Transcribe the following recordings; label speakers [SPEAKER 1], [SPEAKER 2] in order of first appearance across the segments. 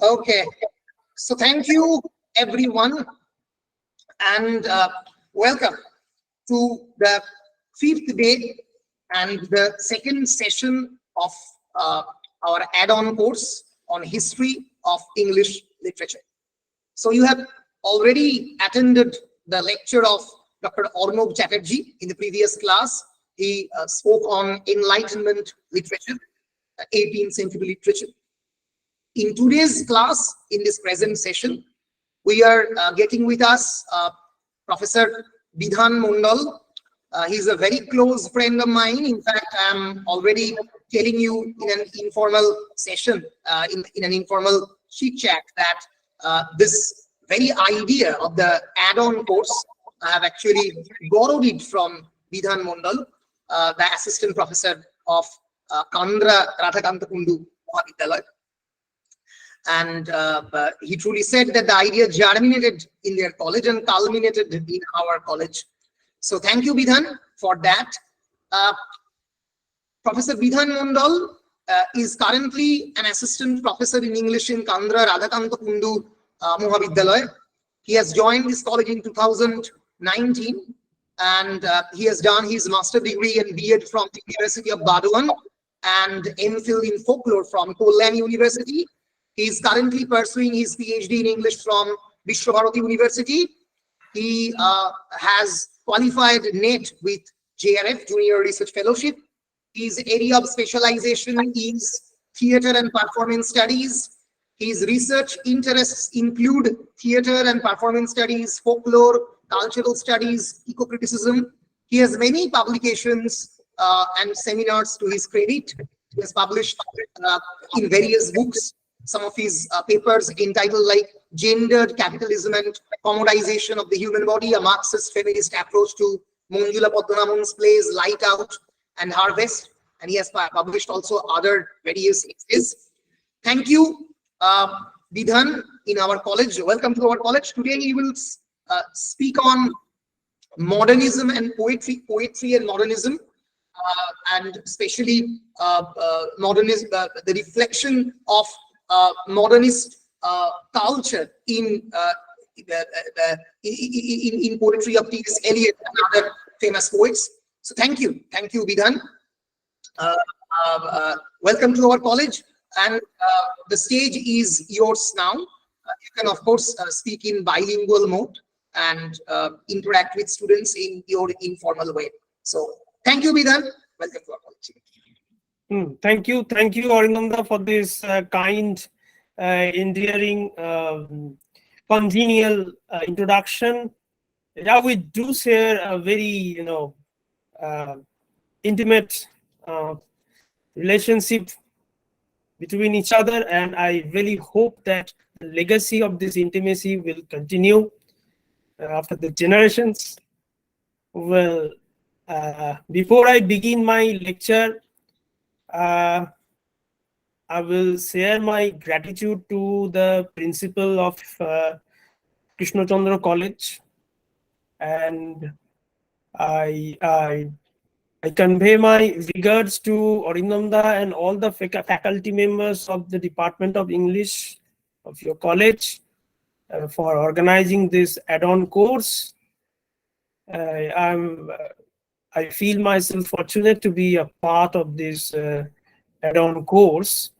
[SPEAKER 1] Okay, so thank you everyone, and welcome to the fifth day and the second session of uh, our add-on course on history of English literature. So you have already attended the lecture of Dr. Arnob Chatterjee in the previous class. He spoke on Enlightenment literature, 18th century literature. In today's class, in this present session, we are getting with us Professor Bidhan Mondal. He's a very close friend of mine. In fact, I'm already telling you in an informal session, in an informal chit chat, that this very idea of the add-on course, I have actually borrowed it from Bidhan Mondal, the assistant professor of Kandra Radhakanta Kundu Mahavidyalaya. And he truly said that the idea germinated in their college and culminated in our college. So thank you, Bidhan, for that. Professor Bidhan Mondal is currently an assistant professor in English in Kandra Radhakanta Kundu Mahavidyalaya. He has joined this college in 2019, and he has done his master degree and B.Ed from the University of Burdwan and M.Phil in Folklore from Kalyani University. He is currently pursuing his PhD in English from Visva-Bharati University. He has qualified NET with JRF, Junior Research Fellowship. His area of specialization is theater and performance studies. His research interests include theater and performance studies, folklore, cultural studies, eco-criticism. He has many publications and seminars to his credit. He has published in various books some of his papers entitled like Gendered Capitalism and Commodization of the Human Body, a Marxist feminist approach to Manjula Padmanabhan's plays Light Out and Harvest. And he has published also other various essays. Thank you, Bidhan, in our college. Welcome to our college. Today he will speak on modernism and poetry and modernism, and especially modernism, the reflection of modernist culture in poetry of T.S. Eliot and other famous poets. So thank you, Bidhan. Welcome to our college, and the stage is yours now. You can of course speak in bilingual mode and interact with students in your informal way. So thank you, Bidhan. Welcome to our college.
[SPEAKER 2] Thank you, Arindanda, for this kind, endearing, congenial introduction. Yeah, we do share a very, intimate relationship between each other, and I really hope that the legacy of this intimacy will continue after the generations. Well, before I begin my lecture, I will share my gratitude to the principal of Krishna Chandra College, and I convey my regards to Arindanda and all the faculty members of the Department of English of your college for organizing this add-on course. I feel myself fortunate to be a part of this add-on course.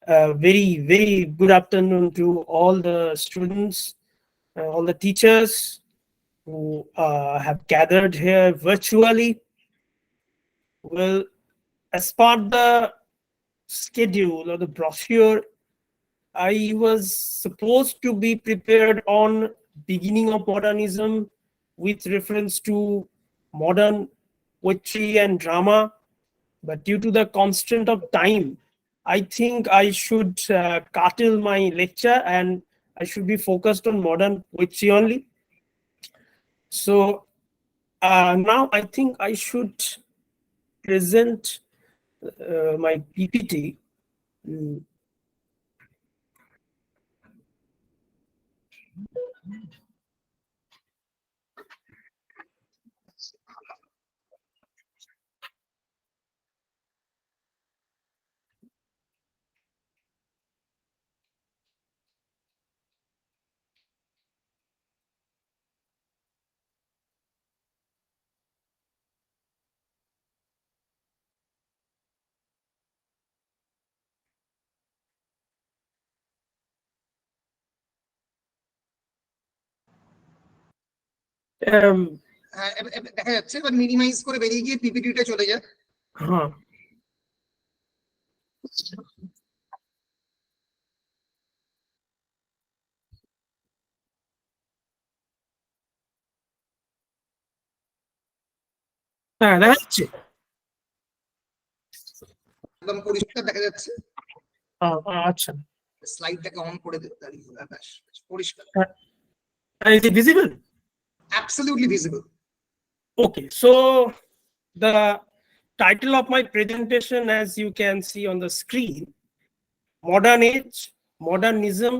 [SPEAKER 2] Very good afternoon to all the students, all the teachers who have gathered here virtually. Well, as part of the schedule or the brochure, I was supposed to be prepared on beginning of modernism with reference to modern poetry and drama, but due to the constraint of time, I think I should curtail my lecture and I should be focused on modern poetry only. So now I think I should present my PPT.
[SPEAKER 1] দেখা যাচ্ছে, but minimise করে বেরিয়ে গিয়ে পিপিটিটা চলে যায়।
[SPEAKER 2] হ্যাঁ, হ্যাঁ দেখা যাচ্ছে।
[SPEAKER 1] একদম পরিষ্কার দেখা যাচ্ছে।
[SPEAKER 2] আচ্ছা,
[SPEAKER 1] স্লাইডটাকে অন করে দাঁড়িয়ে ব্যাস পরিষ্কার।
[SPEAKER 2] is it visible?
[SPEAKER 1] Absolutely visible.
[SPEAKER 2] Okay, so the title of my presentation, as you can see on the screen, Modern Age, Modernism,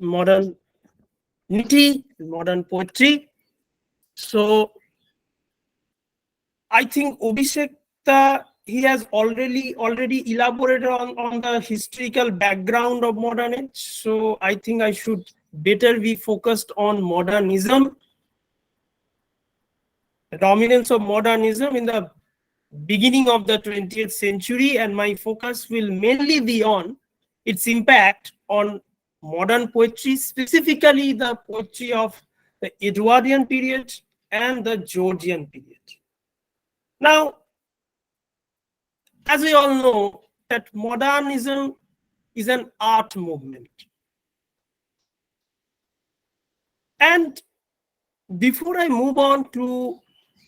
[SPEAKER 2] modernity, modern poetry. So I think Obishekta, he has already elaborated on the historical background of modern age. So I think I should better be focused on modernism, the dominance of modernism in the beginning of the 20th century, and my focus will mainly be on its impact on modern poetry, specifically the poetry of the Edwardian period and the Georgian period. Now, as we all know, that modernism is an art movement. And before I move on to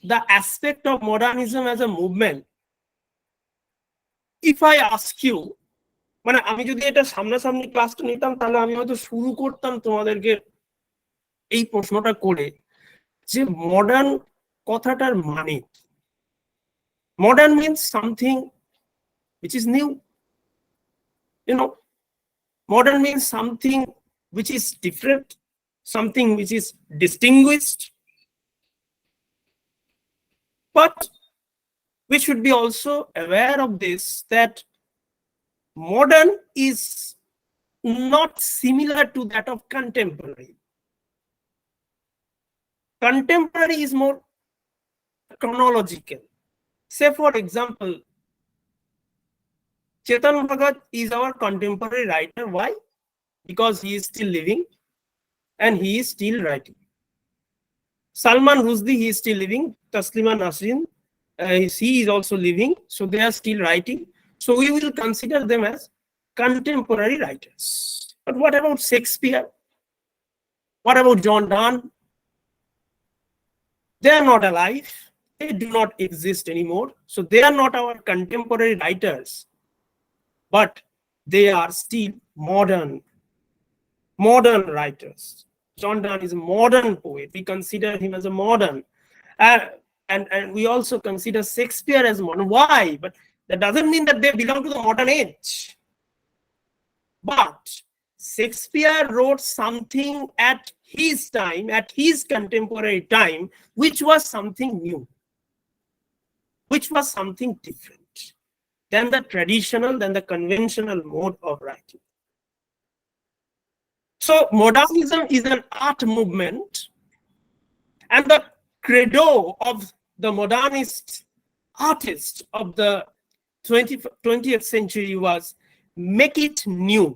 [SPEAKER 2] the aspect of modernism as a movement, if I ask you, মানে আমি যদি এটা সামনাসামনি ক্লাসটা নিতাম তাহলে আমি হয়তো শুরু করতাম তোমাদেরকে এই প্রশ্নটা করে যে মডার্ন কথাটার মানে। Modern means something which is new, you know. Modern means something which is different, something which is distinguished. But we should be also aware of this, that modern is not similar to that of contemporary. Contemporary is more chronological. Say for example, Chetan Bhagat is our contemporary writer. Why? Because he is still living and he is still writing. Salman Rushdie, he is still living. Taslima Nasrin, he is also living, so they are still writing. So we will consider them as contemporary writers. But what about Shakespeare? What about John Donne? They are not alive. They do not exist anymore. So they are not our contemporary writers, but they are still modern writers. John Donne is a modern poet. We consider him as a modern. And we also consider Shakespeare as modern. Why? But that doesn't mean that they belong to the modern age. But Shakespeare wrote something at his time, at his contemporary time, which was something new, which was something different than the traditional, than the conventional mode of writing. So modernism is an art movement, and the credo of the modernist artists of the 20th century was make it new.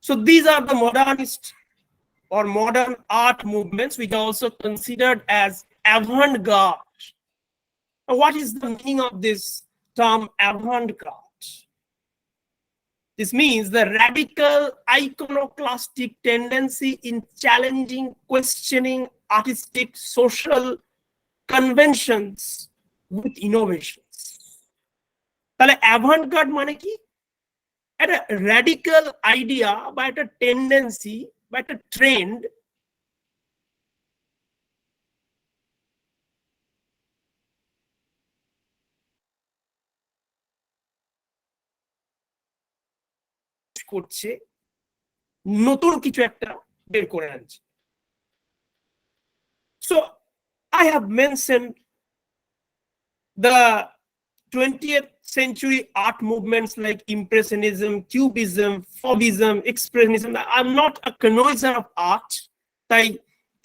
[SPEAKER 2] So these are the modernist or modern art movements, which are also considered as avant-garde. What is the meaning of this term avant-garde? This means the radical iconoclastic tendency in challenging, questioning artistic, social conventions with innovations. তাহলে avant-garde মানে কি? একটা radical idea বা একটা tendency বা একটা trend করছে, নতুন কিছু একটা বের করে আনছে। So I have mentioned the 20th century art movements like Impressionism, Cubism, Fauvism, Expressionism. I'm not a connoisseur of art. তাই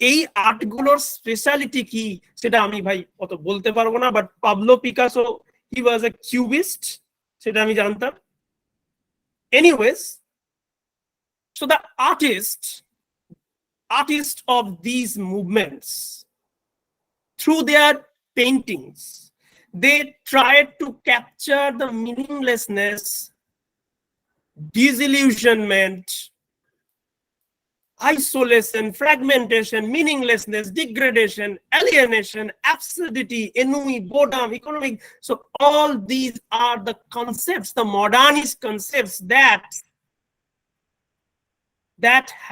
[SPEAKER 2] এই আর্টগুলোর স্পেশালিটি কি সেটা আমি ভাই অত বলতে পারবো না, but Pablo Picasso he was A cubist, সেটা আমি জানতাম। Anyways, So the artists of these movements, through their paintings, they tried to capture the meaninglessness, disillusionment, isolation, fragmentation, meaninglessness, degradation, alienation, absurdity, ennui, boredom, economic. So all these are the concepts, the modernist concepts that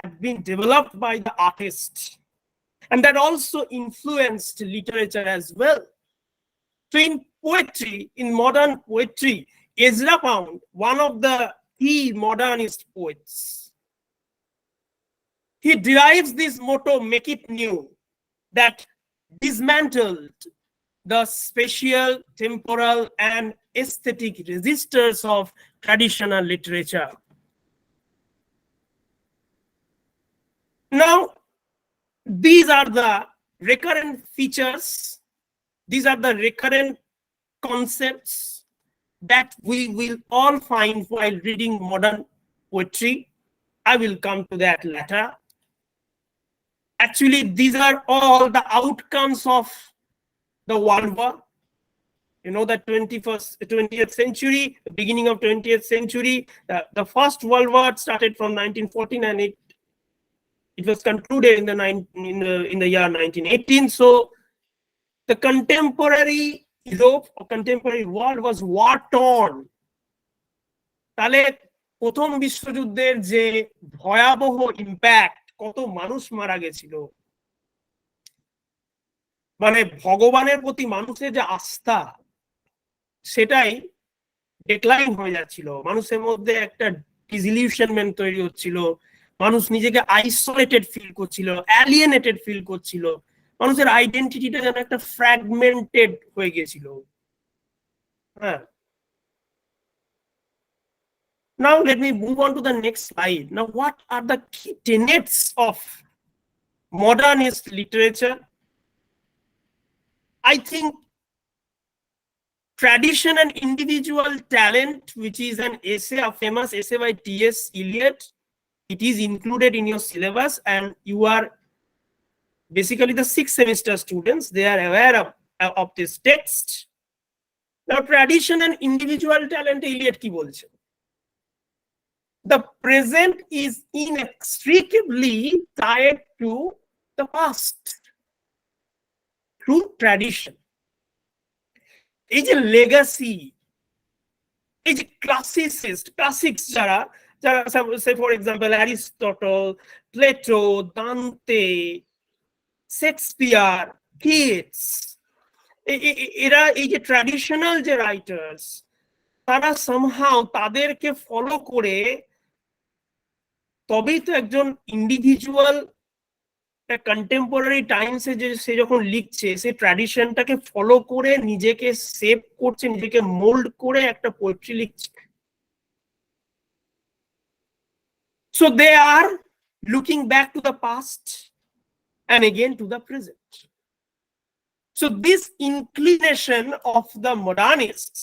[SPEAKER 2] have been developed by the artists, and that also influenced literature as well. So in poetry, in modern poetry, Ezra Pound, one of the key modernist poets, he derives this motto, make it new, that dismantled the spatial, temporal, and aesthetic resistors of traditional literature. Now, these are the recurrent features, these are the recurrent concepts that we will all find while reading modern poetry. I will come to that later. Actually, these are all the outcomes of the World War. You know, the 20th century, the beginning of 20th century, the First World War started from 1914 and it was concluded in the year 1918. So the contemporary Europe or contemporary world was war torn. তাহলে প্রথম বিশ্বযুদ্ধের যে ভয়াবহ impact, কত মানুষ মারা গেছিল, মানে ভগবানের প্রতি মানুষের যে আস্থা সেটাই ডিক্লাইন হয়ে যাচ্ছিল। মানুষের মধ্যে একটা ডিসইলিউশনমেন্ট তৈরি হচ্ছিল, মানুষ নিজেকে আইসোলেটেড ফিল করছিল, অ্যালিয়েনেটেড ফিল করছিল, মানুষের আইডেন্টিটিটা যেন একটা ফ্র্যাগমেন্টেড হয়ে গেছিল। হ্যাঁ, now let me move on to the next slide. Now, what are the key tenets of modernist literature? I think tradition and individual talent, which is an essay, a famous essay by T.S. Eliot, it is included in your syllabus, and you are basically the 6th semester students, they are aware of this text. Now, tradition and individual talent, Eliot ki bolche? The present is inextricably tied to the past through tradition. এই যে legacy, এই যে classics যারা say for example Aristotle, Plato, Dante, Shakespeare, Keats, এরা এই যে traditional যে writers, তারা somehow তাদেরকে ফলো করে তবেই তো একজন ইন্ডিভিজুয়াল কন্টেম্পোরারি টাইমসে যে সে যখন লিখছে, সে ট্র্যাডিশনটাকে ফলো করে নিজেকে সেভ করছে, নিজেকে মোল্ড করে একটা পোয়েট্রি লিখছে। So they are looking back to the past and again to the present. So this inclination of the modernists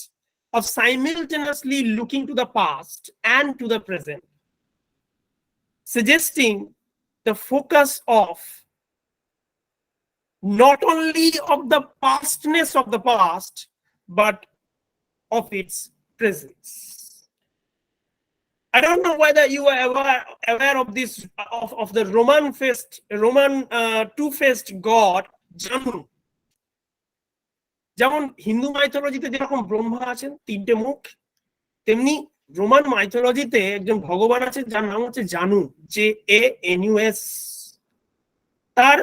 [SPEAKER 2] of simultaneously looking to the past and to the present, suggesting the focus of not only of the pastness of the past, but of its presence. I don't know whether you are aware of this, of the Roman two-faced god, Janu. যেমন হিন্দু মাইথোলজিতে যেরকম ব্রহ্মা আছেন 3টে মুখ, তেমনি Roman মাইথোলজিতে একজন ভগবান আছে যার নাম হচ্ছে জানু, JANUS। তার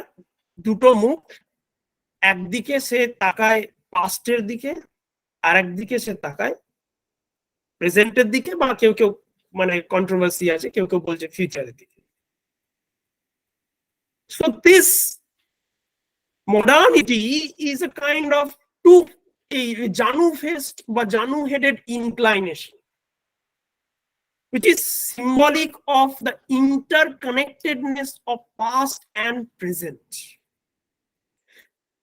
[SPEAKER 2] 2টো মুখ, একদিকে সে তাকায় পাস্টের দিকে, আর একদিকে সে তাকায় প্রেজেন্টের দিকে, বা কেউ কেউ মানে কন্ট্রোভার্সি আছে, কেউ কেউ বলছে ফিউচারের দিকে। So this modernity is a kind of a Janu-faced or Janu-headed inclination, which is symbolic of the interconnectedness of past and present.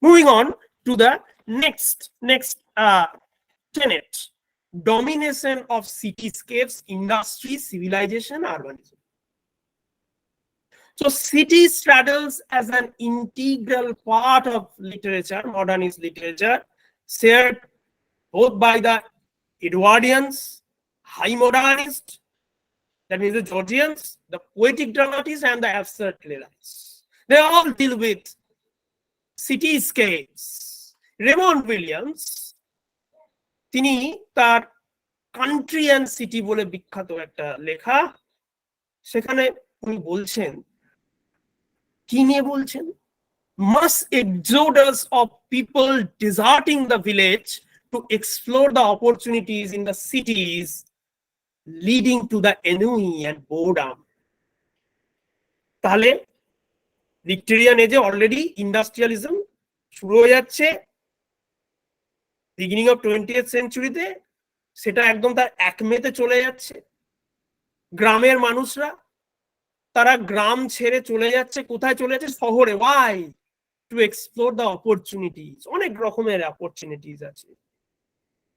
[SPEAKER 2] Moving on to the next tenet, domination of cityscapes, industry, civilization, urbanism. So city straddles as an integral part of literature, modernist literature, shared both by the Edwardians, high modernists, that means the Georgians, the poetic dramatists, and the absurd playwrights. They all deal with cityscapes. Raymond Williams, তিনি তার country and city বলে বিখ্যাত একটা লেখা, সেখানে উনি বলছেন, কি নিয়ে বলছেন? Mass exodus of people deserting the village to explore the opportunities in the cities, leading to the ennui and boredom. তাহলে ভিক্টোরিয়ান এজে অলরেডি ইন্ডাস্ট্রিয়ালিজম শুরু হয়ে যাচ্ছে, বিগিনিং অফ 20th সেঞ্চুরিতে সেটা একদম তার একমেতে চলে যাচ্ছে। গ্রামের মানুষরা, তারা গ্রাম ছেড়ে চলে যাচ্ছে, কোথায় চলে যাচ্ছে? শহরে। Why? To explore the opportunities. অনেক রকমের অপরচুনিটিজ আছে।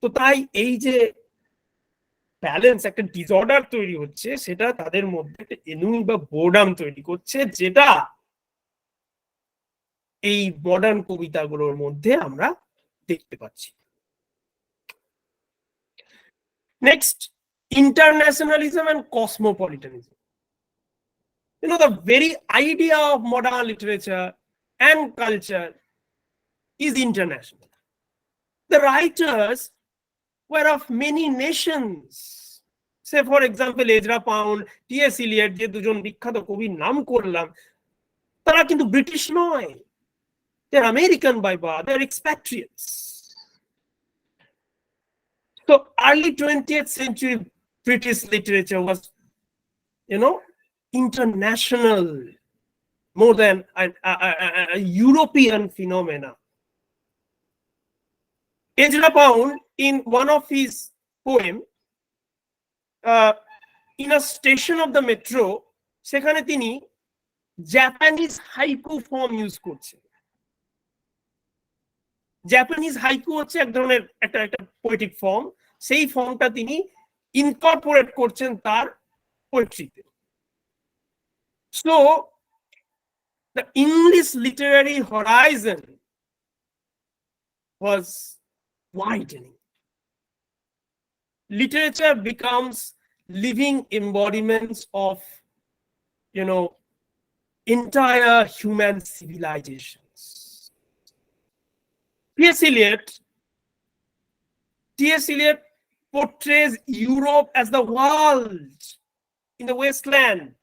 [SPEAKER 2] তো তাই এই যে ব্যালেন্স, একটা ডিসঅর্ডার তৈরি হচ্ছে, সেটা তাদের মধ্যে একটা এনুই বা বোর্ডাম তৈরি করছে, যেটা এই মডার্ন কবিতাগুলোর মধ্যে আমরা দেখতে পাচ্ছি। Next, internationalism and cosmopolitanism. You know, the very idea of modern literature and culture is international. The writers were of many nations. Say, for example, Ezra Pound, T.S. Eliot, যে দুজন বিখ্যাত কবির নাম করলাম, তারা কিন্তু ব্রিটিশ নয়, they're American by birth, they're expatriates. So early 20th century British literature was, you know, international, more than a European phenomena. Ezra Pound, in one of his poem, in a station of the metro, সেখানে তিনি Japanese haiku form use করছেন। Japanese haiku হচ্ছে এক ধরনের একটা poetic form, সেই ফর্মটা তিনি ইনকর্পোরেট করছেন তার পোয়েট্রিতে। So the English literary horizon was widening. Literature becomes living embodiments of, you know, entire human civilizations. T.S. Eliot portrays Europe as the world in the wasteland.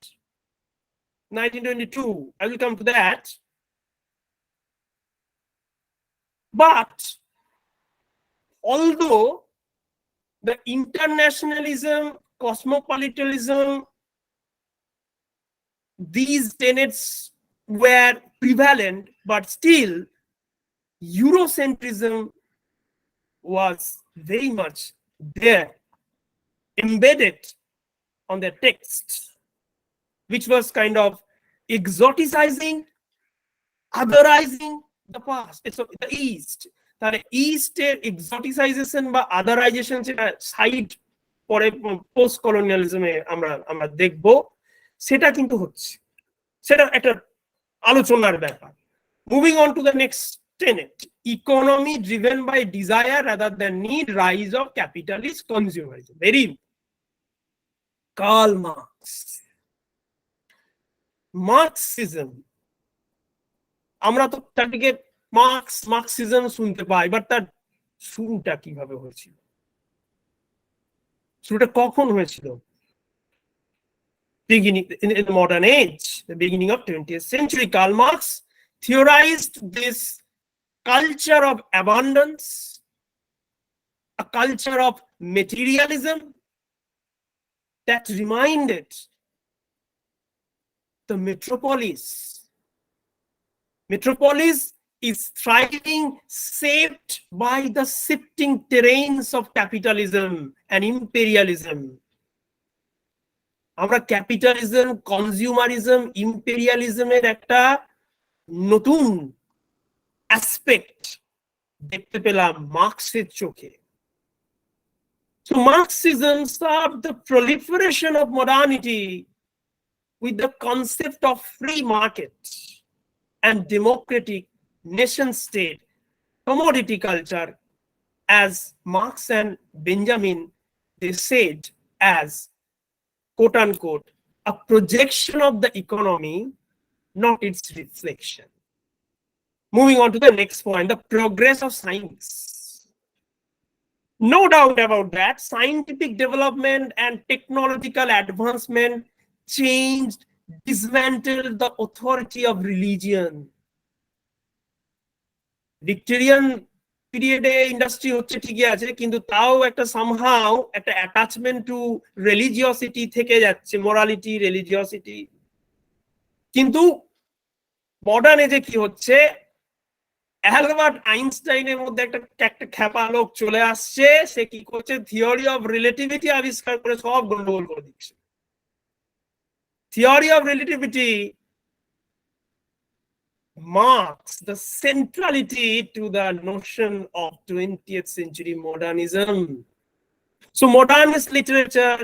[SPEAKER 2] 1922, I will come to that. But although the internationalism, cosmopolitanism, these tenets were prevalent, but still Eurocentrism was very much there, embedded on their text, which was kind of exoticizing, otherizing the past. It's the East. তাহলে ইস্টের এক্সোটিসাইজেশন বা আদারাইজেশন, সেটা side পরে post কলোনিয়ালিজমে আমরা দেখব, সেটা কিন্তু হচ্ছে, সেটা একটা আলোচনার ব্যাপার। Moving on to the next tenet, economy driven by desire rather than need, rise of capitalist consumerism. Very Karl Marx. Marxism, আমরা তো তাকে মার্কসিজম শুনতে পাই, বাট তার শুরুটা কিভাবে হয়েছিল, শুরুটা কখন হয়েছিল? Beginning in the modern age, the beginning of 20th century, Karl Marx theorized this culture of abundance, a culture of materialism that reminded the metropolis. Metropolis is thriving, shaped by the shifting terrains of capitalism and imperialism. আমরা capitalism, consumerism, ইম্পেরিয়ালিজমের একটা নতুন aspect দেখতে পেলাম মার্ক্সের চোখে। So Marxism served the proliferation of modernity with the concept of free market and democratic nation state commodity culture, as Marx and Benjamin, they said, as quote unquote a projection of the economy, not its reflection. Moving on to the next point, the progress of science. No doubt about that, scientific development and technological advancement changed, dismantled the authority of religion. Victorian পিরিয়ডে industry হচ্ছে ঠিকই আছে, কিন্তু তাও একটা somehow একটা attachment two রিলিজিওসিটি থেকে যাচ্ছে, মোরালিটি, রিলিজিওসিটি। কিন্তু মডার্ন এজে কি হচ্ছে, অ্যালবার্ট আইনস্টাইনের মধ্যে একটা খ্যাপা লোক চলে আসছে, সে কি করছে, থিওরি অফ রিলেটিভিটি আবিষ্কার করে সব গন্ডগোল করে দিচ্ছে। Theory of relativity marks the centrality to the notion of 20th century modernism. So modernist literature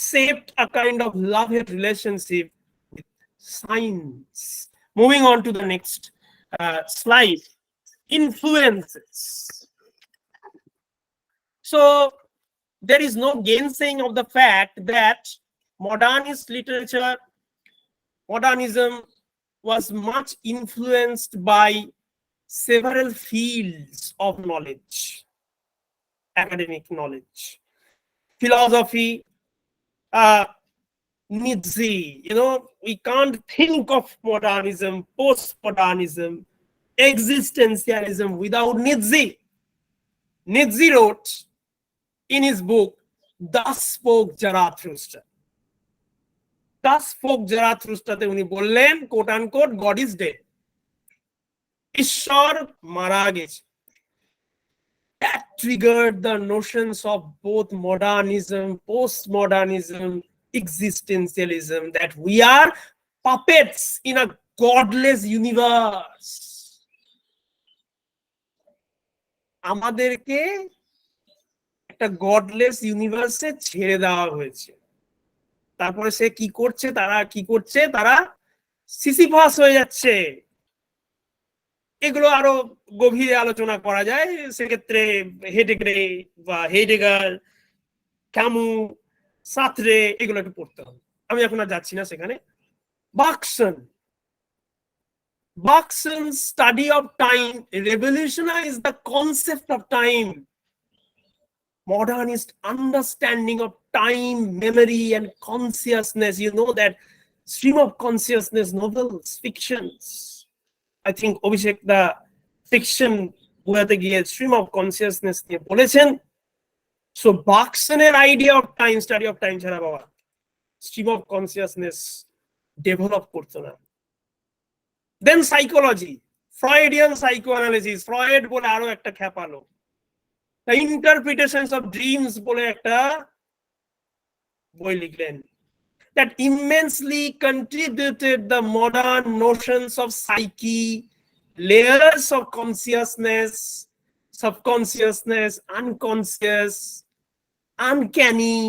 [SPEAKER 2] shaped a kind of love-hate relationship with science. Moving on to the next slide, influences. So there is no gainsaying of the fact that modernist literature, modernism was much influenced by several fields of knowledge, academic knowledge, philosophy, Nietzsche. You know, we can't think of modernism, postmodernism, existentialism without Nietzsche. Nietzsche wrote in his book, Thus Spoke Zarathustra. Thus spoke Zarathustra, উনি বললেন coat unquote, god is dead, ঈশ্বর মারা গেছে। That triggered the notions of both modernism, postmodernism, existentialism, that we are puppets in a godless universe. আমাদেরকে একটা godless ইউনিভার্সে ছেড়ে দেওয়া হয়েছে। তারপরে সে কি করছে, তারা সিসিফাস হয়ে যাচ্ছে। এগুলো আরো গভীরে আলোচনা করা যায়, সেক্ষেত্রে হেডেগার, ক্যামু, সাত্রে এগুলো একটু পড়তে হবে, আমি এখন আর যাচ্ছি না সেখানে। Bergson's study of time revolutionized the concept of time. Modernist understanding of time, memory, and consciousness. You know that stream of consciousness novels, fictions. I think Abhishek, the fiction বইতে গিয়ে stream of consciousness নিয়ে বলেছেন। So Bergson's idea of time, study of time ছাড়া বাবা stream of consciousness develop করতো না। Then psychology, Freudian psychoanalysis, Freud বলে আরো একটা খ্যাপালো। The interpretations of dreams বলে একটা বই লিখলেন, that immensely contributed the modern notions of psyche, layers of consciousness, subconsciousness, unconscious, uncanny,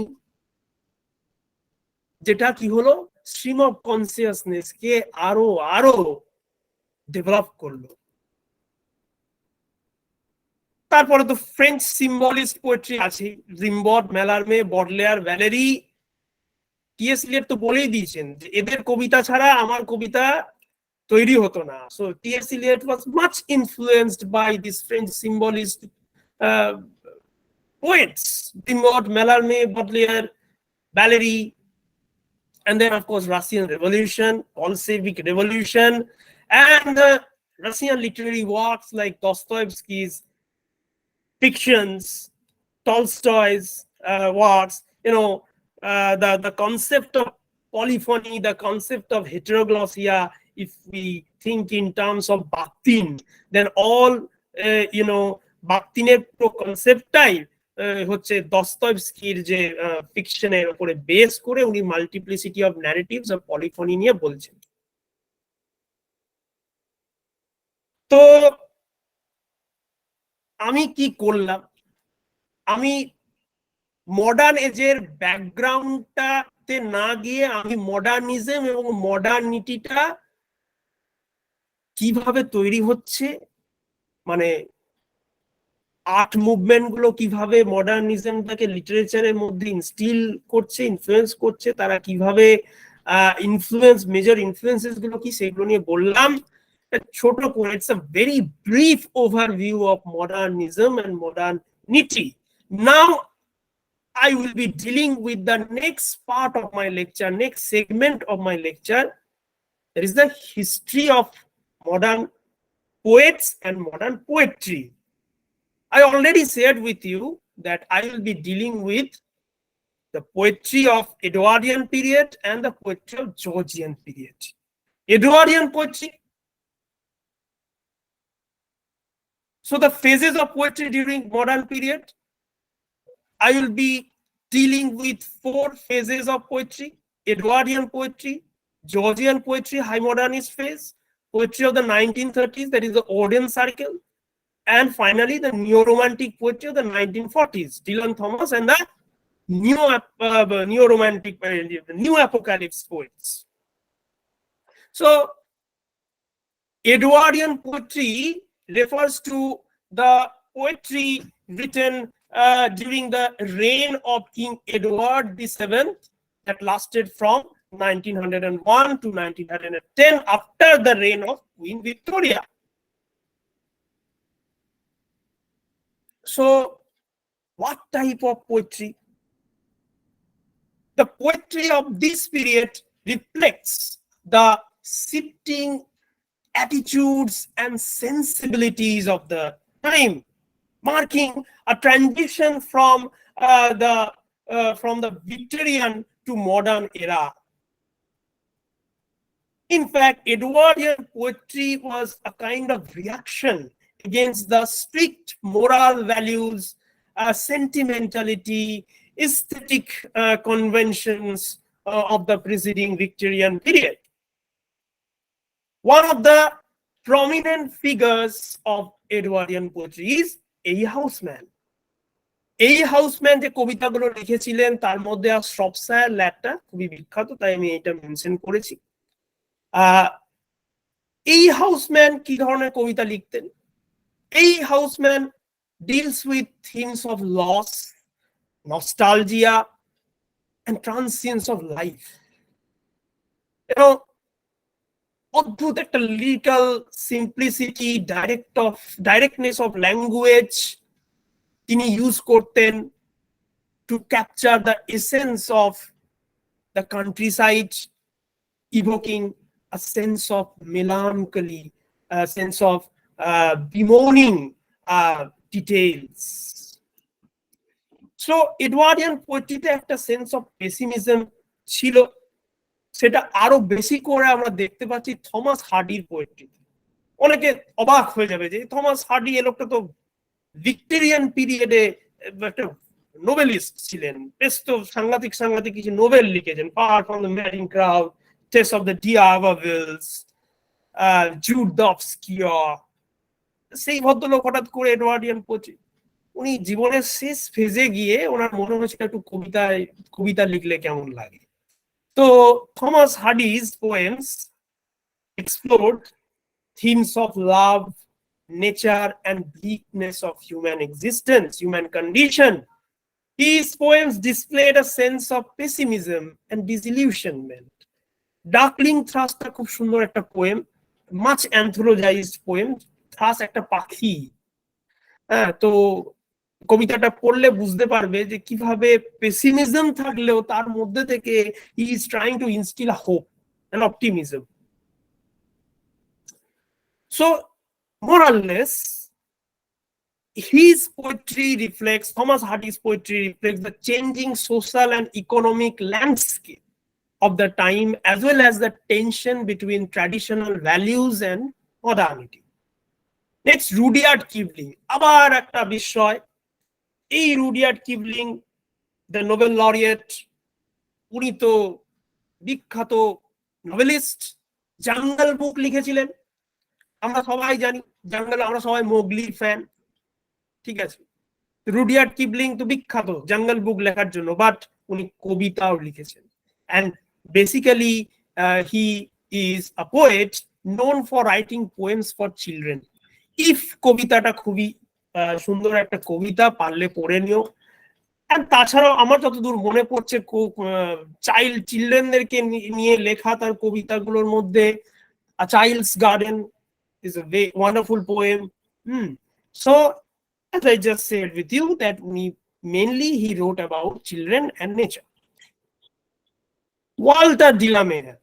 [SPEAKER 2] যেটা কি হলো stream of consciousness কে আরো ডেভেলপ করলো। তারপরে তো ফ্রেঞ্চ সিম্বলিস্ট পোয়েট্রি আছে, রিম্বট, Mallarme, Baudelaire, Valerie. T.S.. Eliot তো বলেই দিয়েছেন যে এদের কবিতা ছাড়া আমার কবিতা তৈরি হতো না। So T S. Eliot was much influenced by this French symbolist poets, Rimbaud, Mallarme, Baudelaire, Valery, and then of course Russian Revolution, Bolshevik Revolution, and the Russian literary works like Dostoevsky's fictions, Tolstoy's works, you know, the concept of polyphony, the concept of heteroglossia. If we think in terms of Bakhtin, then all you know, Bakhtiনের পুরো কনসেপ্টটাই হচ্ছে দস্তয়েভস্কির যে ফিকশনের উপরে base করে উনি multiplicity of narratives of পলিফনি নিয়ে বলছেন। তো আমি কি করলাম, আমি মডার্ন এজের ব্যাকগ্রাউন্ডটা করতে না গিয়ে আমি মডার্নিজম এবং মডার্নিটিটা কিভাবে তৈরি হচ্ছে, মানে আর্ট মুভমেন্ট গুলো কিভাবে মডার্নিজমটাকে লিটারেচারের মধ্যে ইনস্টিল করছে, ইনফ্লুয়েন্স করছে, তারা কিভাবে মেজর ইনফ্লুয়েন্সেস গুলো কি সেগুলো নিয়ে বললাম। ছোট করে, it's a very brief overview of modernism and modernity. Now I will be dealing with the next part of my lecture, next segment of my lecture. That is the history of modern poets and modern poetry. I already shared with you that I will be dealing with the poetry of Edwardian period and the poetry of Georgian period. Edwardian poetry. So the phases of poetry during modern period, I will be dealing with 4 phases of poetry: Edwardian poetry, Georgian poetry, high modernist phase, poetry of the 1930s, that is the Oden circle, and finally the neo-romantic poetry of the 1940s, Dylan Thomas and the neo-romantic, new apocalypse poets. So Edwardian poetry refers to the poetry written during the reign of King Edward VII, that lasted from 1901 to 1910, after the reign of Queen Victoria. So what type of poetry? The poetry of this period reflects the shifting attitudes and sensibilities of the time, marking a transition from the Victorian to modern era. In fact, Edwardian poetry was a kind of reaction against the strict moral values, sentimentality, aesthetic conventions of the preceding Victorian period. One of the prominent figures of Edwardian poetry is A. Houseman. A. Houseman যে কবিতাগুলো লিখেছিলেন তার মধ্যে শ্রপশায়ার ল্যাডটা খুবই বিখ্যাত, তাই আমি এটা মেনশন করেছি। এই হাউসম্যান কি ধরনের কবিতা লিখতেন? এই হাউসম্যান deals with themes of loss, nostalgia, and transience of life. You know, অদ্ভুত একটা lyrical simplicity, directness of language তিনি ইউজ করতেন to capture the essence of the countryside, evoking a sense of melancholy, a sense of bemoaning details. So Edwardian poetry তে একটা sense of pessimism ছিল, সেটা আরো বেশি করে আমরা দেখতে পাচ্ছি থমাস হার্ডির পোয়েট্রিতে। অনেকে অবাক হয়ে যাবে যে থমাস হার্ডি এ লোকটা তো ভিক্টোরিয়ান পিরিয়ডে একটা নোবেলিস্ট ছিলেন, বেশ তো সাংঘাতিক কিছু নোবেল লিখেছেন, far from the ম্যারিং crowd, Test of the D'Urbervilles, Jude the Obscure। সেই ভদ্রলোক হঠাৎ করে এডওয়ার্ডিয়ান পোয়েট্রি, উনি জীবনের শেষ ফেজে গিয়ে ওনার মনে হয়েছিল একটু কবিতা লিখলে কেমন লাগে। তো Thomas হার্ডি's poems explored themes of love, nature, and bleakness of human existence, human condition. His poems displayed a sense of pessimism and disillusionment. Darkling থ্রাসটা খুব সুন্দর একটা poem, much anthologised poem. Thrush একটা পাখি, হ্যাঁ, তো কবিতাটা পড়লে বুঝতে পারবে যে কিভাবে পেসিমিজম থাকলেও তার মধ্যে থেকে he is trying to instil hope and optimism. So more or less his poetry reflects, Thomas Hardy's poetry reflects the changing social and economic landscape of the time, as well as the tension between traditional values and modernity. Next, Rudyard Kipling, আবার একটা বিষয়। এই Rudyard Kipling, the Nobel laureate, উনি তো বিখ্যাত noblest. Jungle বুক লিখেছিলেন, আমরা সবাই জানি জাঙ্গল, আমরা সবাই মোগলির ফ্যান, ঠিক আছে। রুডিয়ার্ড কিপলিং তো বিখ্যাত জাঙ্গল বুক লেখার জন্য, বাট উনি কবিতাও লিখেছেন। and basically he is a poet known for writing poems for children. If কবিতাটা খুবই সুন্দর একটা কবিতা, পারলে পড়ে নিও। And তাছাড়াও আমার যতদূর মনে পড়ছে চিলড্রেনদেরকে নিয়ে লেখা তার কবিতাগুলোর মধ্যে A Child's Garden is a very wonderful poem. So as I just said with you that mainly he wrote about children and nature. Walter de la Mare.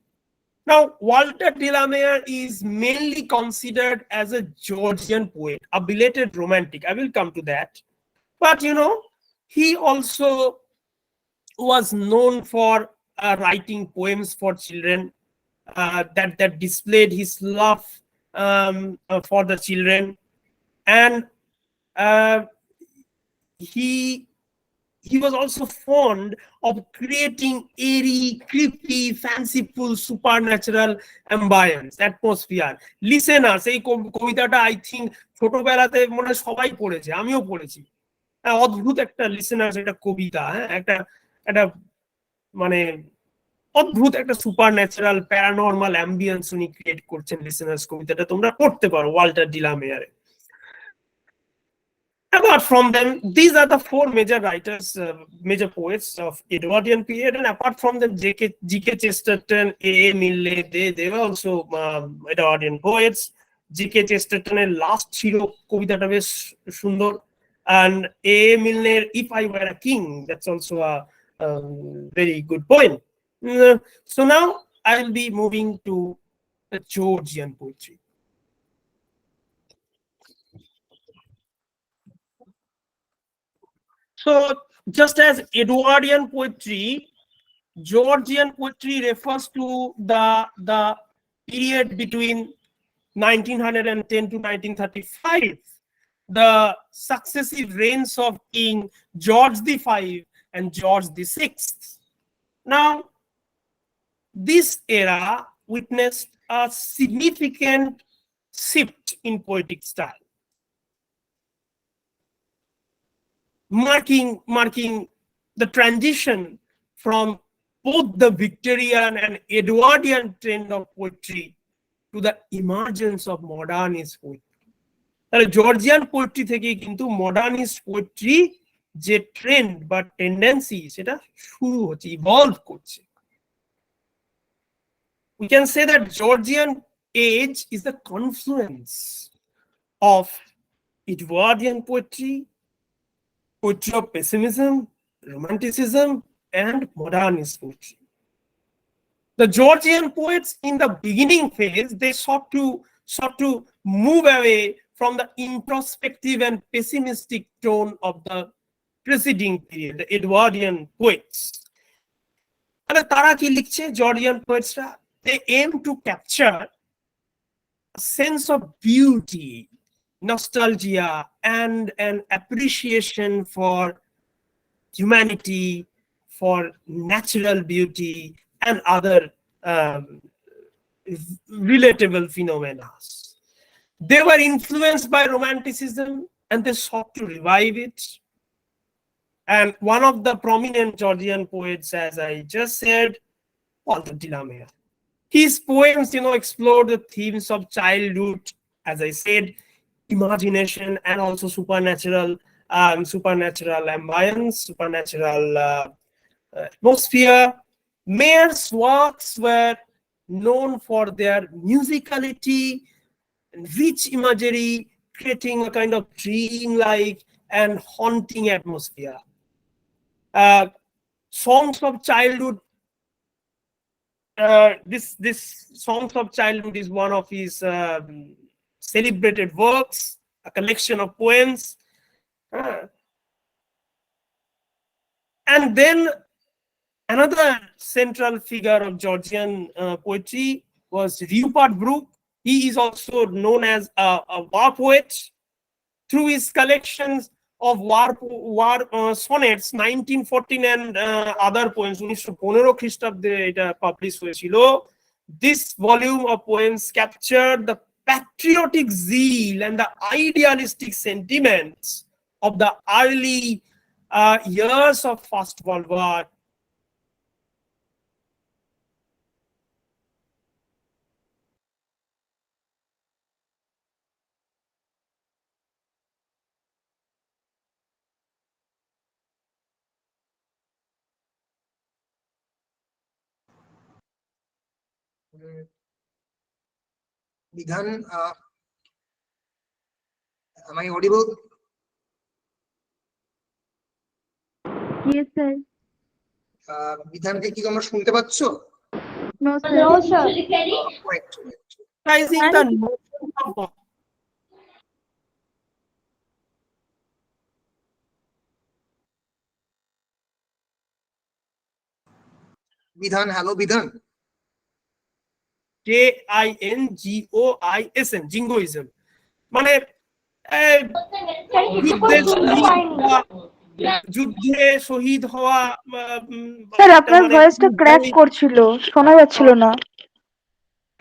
[SPEAKER 2] Now Walter de la Mare is mainly considered as a Georgian poet, a belated romantic. I will come to that. But you know, he also was known for writing poems for children that displayed his love for the children, and he was also fond of creating airy, creepy, fanciful, supernatural ambience, atmosphere. Listeners, এই কবিতাটা I think ছোটবেলাতে মনে হয় সবাই পড়েছে, আমিও পড়েছি। অদ্ভুত একটা লিসেনার্স একটা কবিতা, একটা মানে অদ্ভুত একটা সুপারন্যাচারাল প্যারানর্মাল অ্যাম্বিয়েন্স উনি ক্রিয়েট করছেন লিসেনার্স কবিতাটা, তোমরা পড়তে পারো Walter de la মেয়ারে। Apart from them, these are the four major writers, major poets of Edwardian period, and apart from them, G.K. Chesterton, A.A. Milne, they were also Edwardian poets. G.K. Chestertoner last ছিল কবিতাটা বেশ সুন্দর, and A.A. Milne, If I Were a King, that's also a very good poem. So now I will be moving to the Georgian poetry. So just as Edwardian poetry, Georgian poetry refers to the period between 1910 to 1935, the successive reigns of King George V and George VI. Now, this era witnessed a significant shift in poetic style, marking the transition from both the Victorian and Edwardian trend of poetry to the emergence of modernist poetry. তাহলে Georgian poetry থেকে কিন্তু modernist poetry যে trend বা tendency সেটা শুরু হচ্ছে, evolve করছে। We can say that Georgian age is the confluence of Edwardian poetry, poetry of pessimism, romanticism, and modernist poetry. The Georgian poets in the beginning phase, they sought to move away from the introspective and pessimistic tone of the preceding period, the Edwardian poets. And tara ki likhche Georgian poets ra, they aim to capture a sense of beauty, nostalgia, and an appreciation for humanity, for natural beauty, and other relatable phenomena. They were influenced by romanticism and they sought to revive it. And one of the prominent Georgian poets, as I just said, Walter de la Mare. His poems, explore the themes of childhood, as I said, imagination, and also supernatural ambience, supernatural atmosphere. Mare's works were known for their musicality, rich imagery, creating a kind of dream-like and haunting atmosphere. Songs of childhood. This Songs of Childhood is one of his celebrated works, a collection of poems. And then another central figure of Georgian poetry was Rupert Brooke. He is also known as a war poet. Through his collections of war sonnets, 1914 and other poems, 1915 খ্রিস্টাব্দে এটা publish হয়েছিল, this volume of poems captured the patriotic zeal and the idealistic sentiments of the early years of First World War.
[SPEAKER 1] Bidhan, am I audible?
[SPEAKER 3] Yes, sir.
[SPEAKER 1] বিধানকে কি তোমরা শুনতে পাচ্ছ?
[SPEAKER 3] No, sir.
[SPEAKER 4] No, sir.
[SPEAKER 1] Wait.
[SPEAKER 2] Recognizing the notion of
[SPEAKER 1] বিধান, hello বিধান।
[SPEAKER 2] JINGOISM, jingoism, মানে যুদ্ধে শহীদ হওয়া।
[SPEAKER 3] স্যার আপনার ভয়েসটা ক্র্যাক করছিল, শোনা যাচ্ছিল না।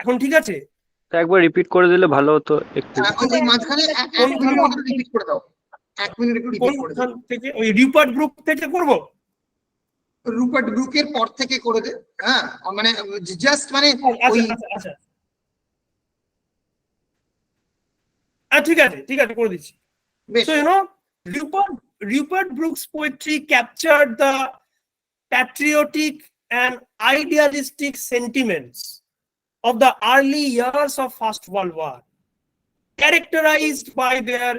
[SPEAKER 2] এখন ঠিক আছে?
[SPEAKER 5] একবার রিপিট করে দিলে ভালো হতো একটু।
[SPEAKER 1] ওই মাঝখানে 1 মিনিট মতো রিপিট করে দাও। 1 মিনিট একটু রিপিট করে দাও।
[SPEAKER 2] থেকে ওই রিপার্ট গ্রুপ থেকে করব?
[SPEAKER 1] রুপার্ট ব্রুকের পর থেকে করে দে। হ্যাঁ, মানে জাস্ট মানে ওই
[SPEAKER 2] আচ্ছা ঠিক আছে করে দিচ্ছি। So you know, Rupert Brooke's poetry captured the patriotic and idealistic sentiments of the early years of First World War, characterized by their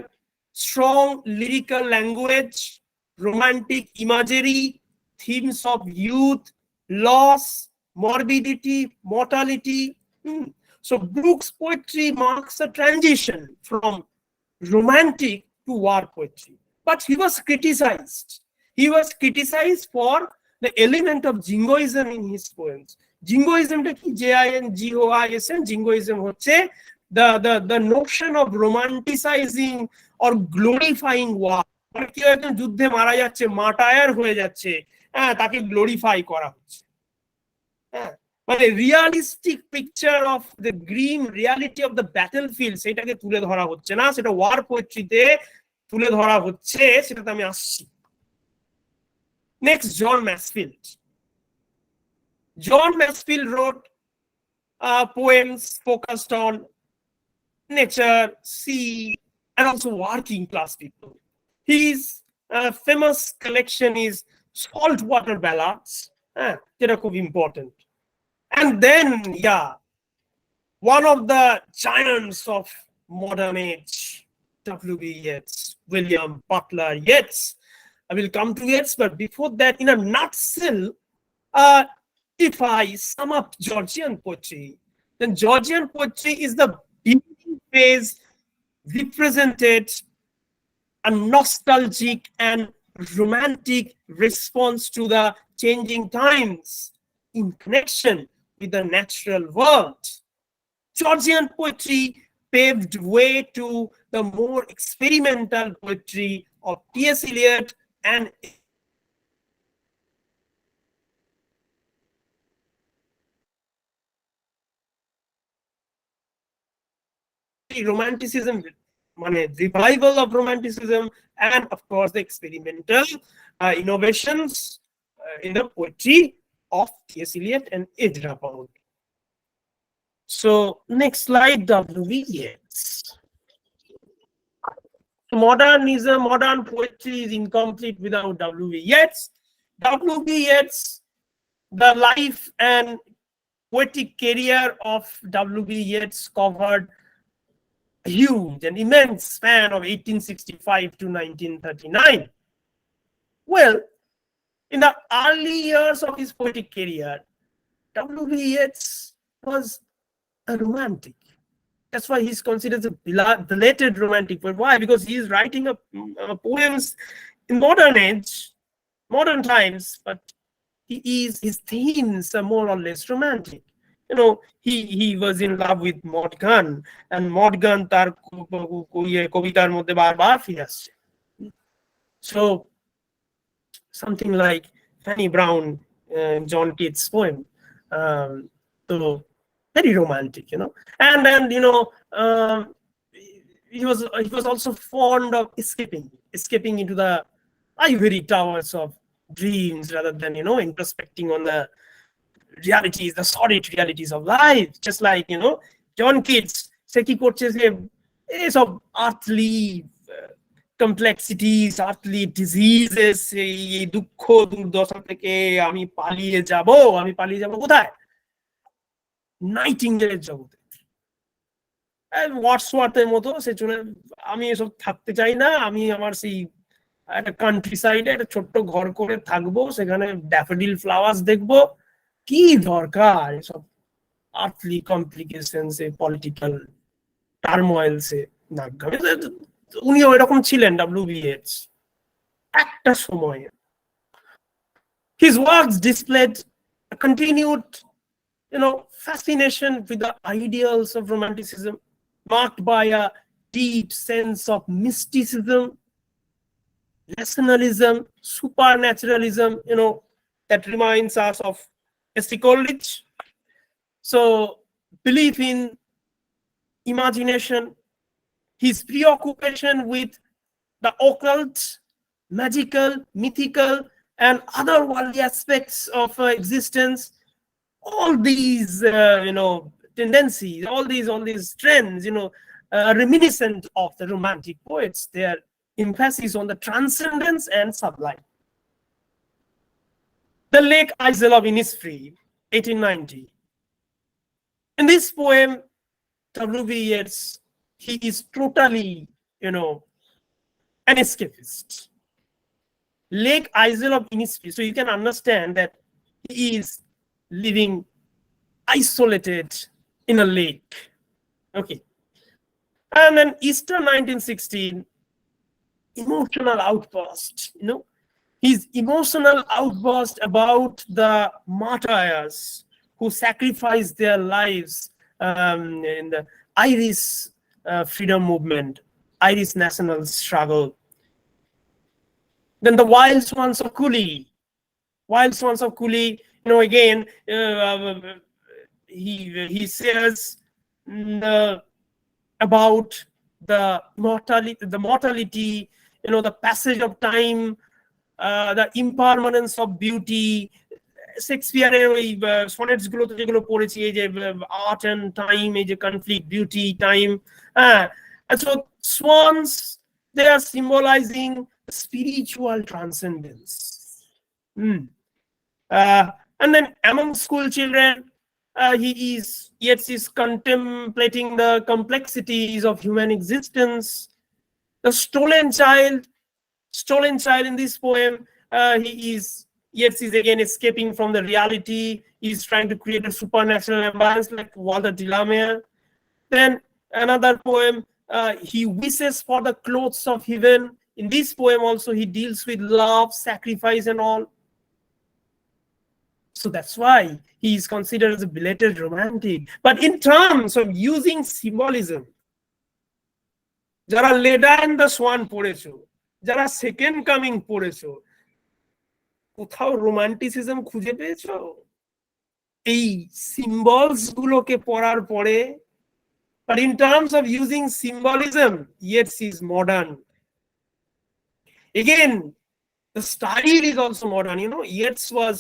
[SPEAKER 2] strong lyrical language, romantic imagery, themes of youth, loss, morbidity, mortality. So Brooke's poetry marks a transition from romantic to war poetry. But he was criticized. He was criticized for the element of jingoism in his poems. Jingoism ta ki JINGOISM, jingoism hocche the notion of romanticizing or glorifying war. কেউ একজন যুদ্ধে মারা যাচ্ছে, মার্টায়ার হয়ে যাচ্ছে, হ্যাঁ, তাকে glorify করা হচ্ছে। হ্যাঁ, মানে realistic picture of the green reality of the battlefield সেটাকে তুলে ধরা হচ্ছে না, সেটা ওয়ার পোয়েট্রিতে তুলে ধরা হচ্ছে, সেটাতে আমি আসছি। Next, John ম্যাসফিল্ড। John Masefield wrote poems focused on nature, sea, and also working class people. His famous collection is Saltwater Ballads, যেটা খুব important. And then, one of the giants of modern age, W.B. Yeats, William Butler Yeats. I will come to Yeats, but before that, in a nutshell, if I sum up Georgian poetry, then Georgian poetry is the beginning phase represented a nostalgic and romantic response to the changing times in connection with the natural world. Georgian poetry paved way to the more experimental poetry of T.S. Eliot and romanticism, revival of romanticism, and of course the experimental innovations in the poetry of T.S. Eliot and Ezra Pound. So next slide, W.B. Yeats. Modern poetry is incomplete without W.B. Yeats. W.B. Yeats, the life and poetic career of W.B. Yeats covered a huge and immense span of 1865 to 1939. Well, in the early years of his poetic career, W.B. Yeats was a romantic. That's why he's considered a belated romantic. But why? Because he is writing poems in modern times, but his themes are more or less romantic. You know, he was in love with Maud Gunn, and Maud Gunn tar kobitar moddhe barbar fire asche. So something like Fanny Brown, John Keats' poem. So very romantic, you know, and he was also fond of escaping into the ivory towers of dreams rather than introspecting on the realities, the solid realities of life. Just like John Keats, se ki korche je esob earthly complexities, earthly diseases, ei dukkho durdasha theke ami paliye jabo kothay? নাইটিঙ্গেলের জগতে। ওয়াটসওয়ার্থের মতো সে চলে, আমি এসব থাকতে চাই না, আমি আমার সেই একটা কান্ট্রি সাইডে একটা ছোট্ট ঘর করে থাকবো, সেখানে ড্যাফোডিল ফ্লাওয়ার্স দেখবো, কি দরকার এসব আর্থলি কমপ্লিকেশনস এ, পলিটিক্যাল টার্মোয়েলস এ নাগামী। উনিও এরকম ছিলেন ডব্লিউ.বি. ইয়েটস একটা সময়ে। His works displayed a continued, fascination with the ideals of Romanticism, marked by a deep sense of mysticism, rationalism, supernaturalism, that reminds us of S.T. Coleridge. So, belief in imagination, his preoccupation with the occult, magical, mythical, and otherworldly aspects of existence, all these, tendencies, all these trends, reminiscent of the Romantic poets, their emphasis on the transcendence and sublime. The Lake Isle of Innisfree, 1890. In this poem, W.B. Yeats, he is totally, an escapist. Lake Isle of Innisfree, so you can understand that he is living isolated in a lake. Okay. And then Easter 1916, emotional outburst, his emotional outburst about the martyrs who sacrificed their lives in the Irish freedom movement, Irish national struggle. Then the Wild Swans of Cooley. Wild Swans of Cooley, again, he says about the mortality, the passage of time, the impermanence of beauty. শেক্সপিয়ারের ওই sonnets গুলোতে যেগুলো পড়েছি, এই যে art and time, এই যে conflict, beauty, time, and so swans, they are symbolizing spiritual transcendence. And then among school children, Yeats is contemplating the complexities of human existence. The stolen child in this poem, Yeats is again escaping from the reality. He's trying to create a supernatural ambience like Walter de la Mare. Then another poem, he wishes for the clothes of heaven. In this poem also he deals with love, sacrifice and all. So that's why he is considered as a belated romantic. But in terms of using symbolism, যারা Leda and the Schwann পড়েছো, যারা second coming পড়েছো, কোথাও romanticism খুঁজে পেয়েছো? এই symbols গুলোকে পড়ার পরে? But in terms of using symbolism, Yeats is modern. Again, the style is also modern. Yeats was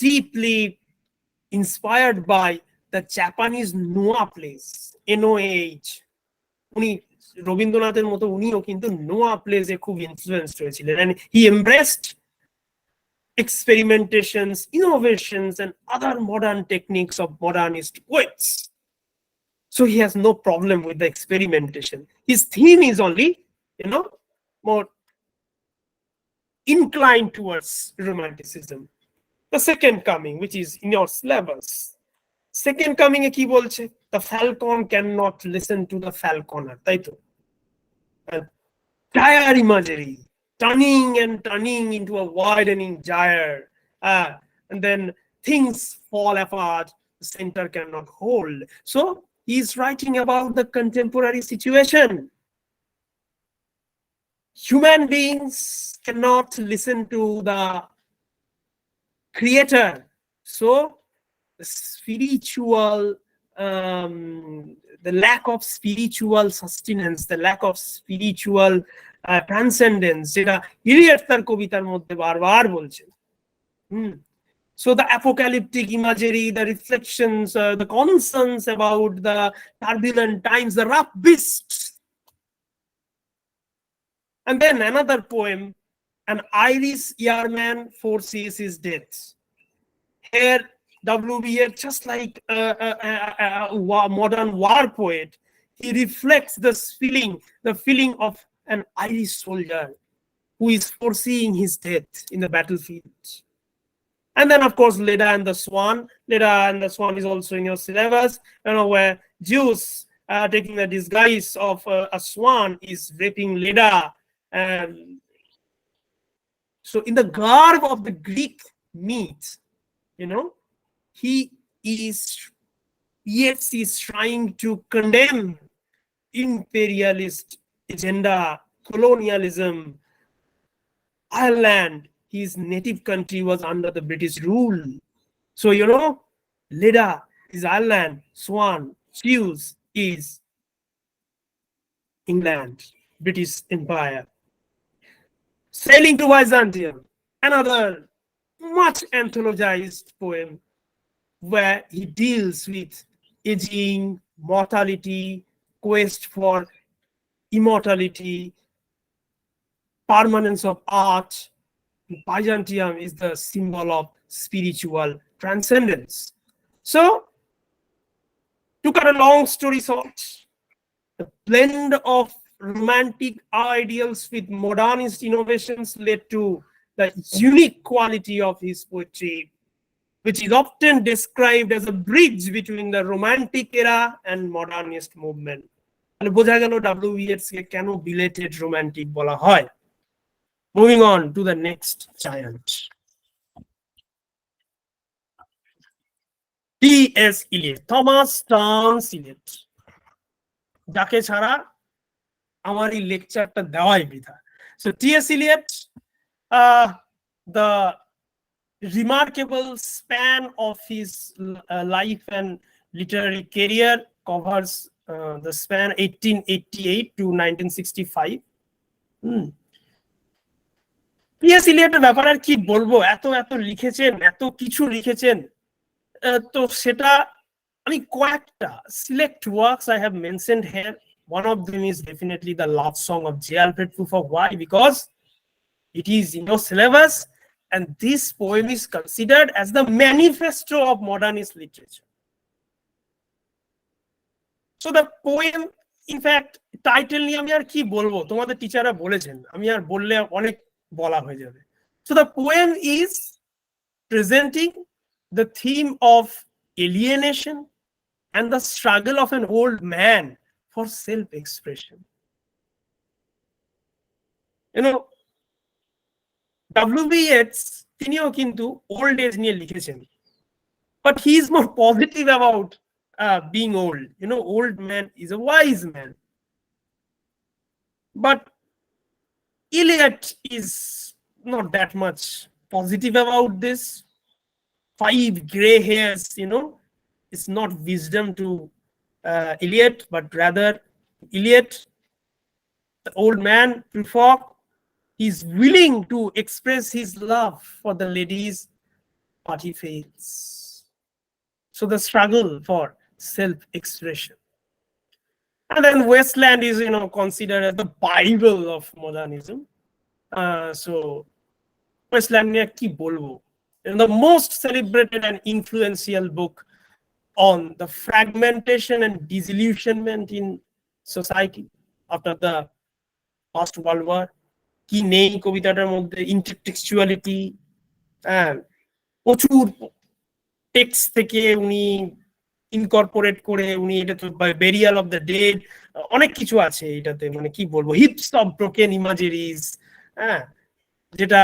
[SPEAKER 2] deeply inspired by the Japanese Noah plays, NOAH. উনি রবীন্দ্রনাথের মতো উনিও কিন্তু নোয়া প্লেজে খুব ইনফ্লুয়েন্সড হয়েছিলেন, and he embraced experimentations, innovations and other modern techniques of modernist poets. So he has no problem with the experimentation. His theme is only, more inclined towards romanticism. The second coming, which is in your syllabus. Second coming e ki bolche? The falcon cannot listen to the falconer, তাই তো? Gyre imagery, turning and turning into a widening gyre, and then things fall apart, the center cannot hold. So he's writing about the contemporary situation. Human beings cannot listen to the creator. So the spiritual, the lack of spiritual sustenance, the lack of spiritual transcendence, যেটা Eliot তার কবিতার মধ্যে বারবার বলছেন। So the apocalyptic imagery, the reflections, the concerns about the turbulent times, the rough beasts. And then another poem, an Irish yeoman foresees his death. Here WBA, just like a modern war poet, he reflects this feeling, the feeling of an Irish soldier who is foreseeing his death in the battlefield. And then, of course, Leda and the Swan. Leda and the Swan is also in your syllabus, where Zeus, taking the disguise of a swan, is raping Leda. And so, in the garb of the Greek myth, he is, Yeats is trying to condemn imperialist agenda, colonialism. Ireland, his native country, was under the British rule. So, Leda is Ireland, Swan, Zeus is England, British Empire. Sailing to Byzantium, another much anthologized poem where he deals with aging, mortality, quest for immortality, permanence of art. Byzantium is the symbol of spiritual transcendence. So, to cut a long story short, the blend of romantic ideals with modernist innovations led to the unique quality of his poetry, which is often described as a bridge between the romantic era and modernist movement. বোঝা গেল WBS কে কেন belated romantic বলা হয়. Moving on to the next giant. T.S. Eliot, Thomas Stance Eliot, যাকে ছাড়া আমার এই লেকচারটা দেওয়াই বৃথা. So T.S. Eliot, the remarkable span of his life and literary career covers the span 1888 to 1965. T.S. Eliot-এর ব্যাপারে আর কি বলবো, এত লিখেছেন, এত কিছু লিখেছেন, তো সেটা আমি কয়েকটা select works I have mentioned here. One of them is definitely the love song of J. Alfred Prufrock. Why? Because it is in your syllabus, and this poem is considered as the manifesto of modernist literature. So the poem, in fact, title নিয়ে আমি আর কি বলবো, তোমাদের টিচাররা বলেছেন, আমি আর বললে অনেক বলা হয়ে যাবে. So the poem is presenting the theme of alienation and the struggle of an old man for self-expression. W.B. Yeats, তিনিও কিন্তু old age নিয়ে লিখেছেন, but he is more positive about being old. Old man is a wise man. But Eliot is not that much positive about this. 5 gray hairs, it's not wisdom to Eliot, but rather Eliot, the old man, Prufrock, is willing to express his love for the ladies, but he fails. So the struggle for self-expression. And then Westland is, considered as the Bible of modernism. So Westland niye ki bolbo? The most celebrated and influential book on the fragmentation and disillusionment in society after the First World War. কি নেই কবিতাটার মধ্যে? ইন্টারটেক্সচুয়ালিটি, প্রচুর text থেকে উনি incorporate করে উনি এটা তো বেরিয়াল অফ দ্য ডেড, অনেক কিছু আছে এটাতে, কি বলবো, হিপস অফ ব্রোকেন ইমাজিনারিজ, যেটা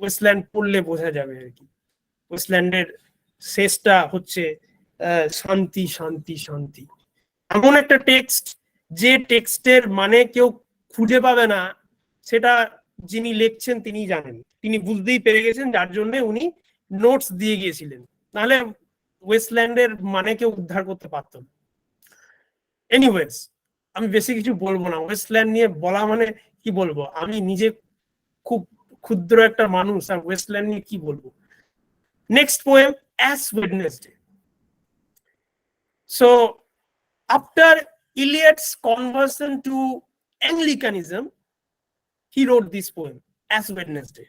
[SPEAKER 2] ওয়েস্টল্যান্ড পড়লে বোঝা যাবে আর কি। ওয়েস্টল্যান্ডের শেষটা হচ্ছে শান্তি শান্তি শান্তি, এমন একটা টেক্সট যে টেক্সটের মানে কেউ খুঁজে পাবে না, সেটা যিনি লিখছেন তিনি জানেন, তিনি বুঝতেই পেরে গেছেন, যার জন্য উনি নোটস দিয়ে গিয়েছিলেন, নাহলে ওয়েস্টল্যান্ডের মানে কেউ উদ্ধার করতে পারত না। এনিওয়েজ, আমি বেশি কিছু বলবো না ওয়েস্টল্যান্ড নিয়ে বলা, মানে কি বলবো, আমি নিজে খুব ক্ষুদ্র একটা মানুষ, আর ওয়েস্টল্যান্ড নিয়ে কি বলবো। Next poem, ash Wednesday. So after Eliot's conversion to Anglicanism, he wrote this poem, Ash Wednesday.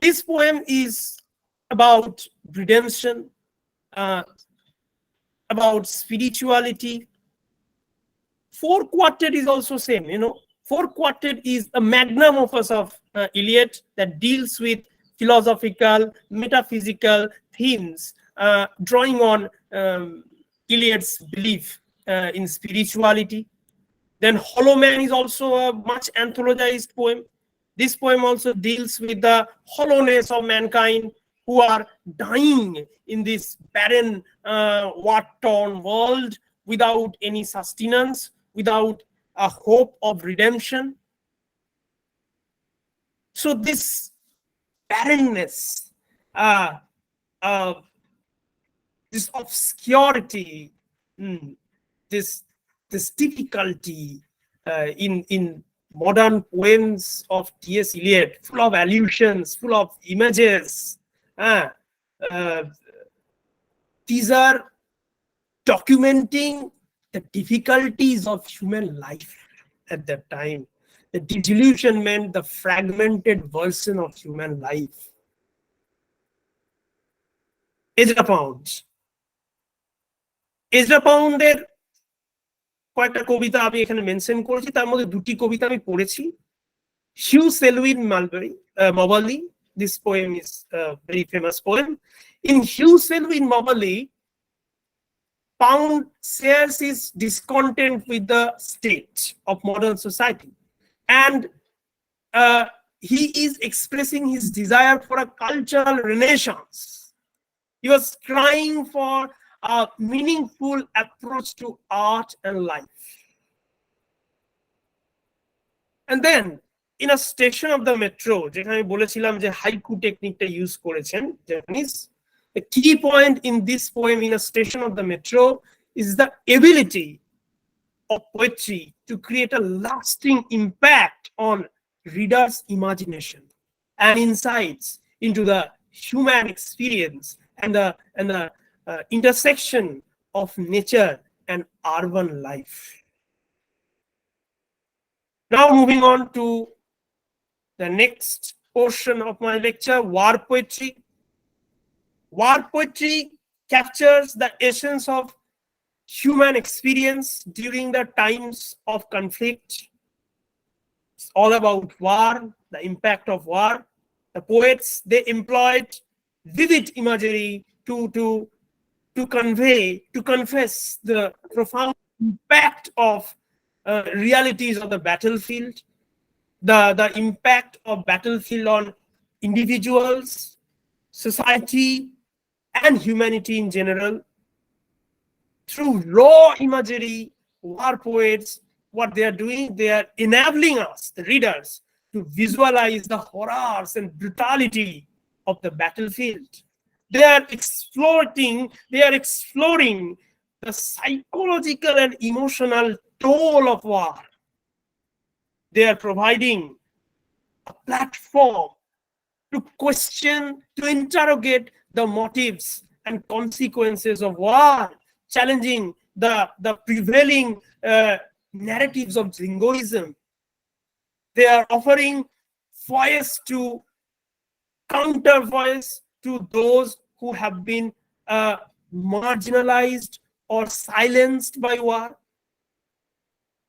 [SPEAKER 2] This poem is about redemption, about spirituality. Four quartet is also same, Four quartet is a magnum opus of Iliad that deals with philosophical, metaphysical themes, drawing on Iliad's belief in spirituality. Then Hollow Man is also a much anthologized poem. This poem also deals with the hollowness of mankind who are dying in this barren, war-torn world without any sustenance, without a hope of redemption. So this barrenness, this obscurity, this difficulty in modern poems of T.S. Eliot, full of allusions, full of images. These are documenting the difficulties of human life at that time, the disillusionment, the fragmented version of human life. Ezra Poundের কয়েকটা কবিতা আমি এখানে mention করেছি, তার মধ্যে দুটি কবিতা আমি পড়েছি। Hugh Selwyn Moberly, this poem is a very famous poem. In Hugh Selwyn Moberly, Pound shares his discontent with the state of modern society, and he is expressing his desire for a cultural renaissance. He was crying for a meaningful approach to art and life. And then in a station of the metro, যেখানে বলেছিলাম যে haiku টেকনিকটা use করেছেন Japanese, a key point in this poem, in a station of the metro, is the ability of poetry to create a lasting impact on readers' imagination and insights into the human experience and the intersection of nature and urban life. Now moving on to the next portion of my lecture, war poetry. War poetry captures the essence of human experience during the times of conflict. It's all about war, the impact of war. The poets, they employed vivid imagery to confess the profound impact of realities of the battlefield, the impact of battlefield on individuals, society, and humanity in general. Through raw imagery, war poets, what they are doing, they are enabling us, the readers, to visualize the horrors and brutality of the battlefield. They are exploring the psychological and emotional toll of war. They are providing a platform to question, to interrogate the motives and consequences of war, challenging the prevailing narratives of jingoism. They are offering voice to counter voice to those who have been marginalized or silenced by war.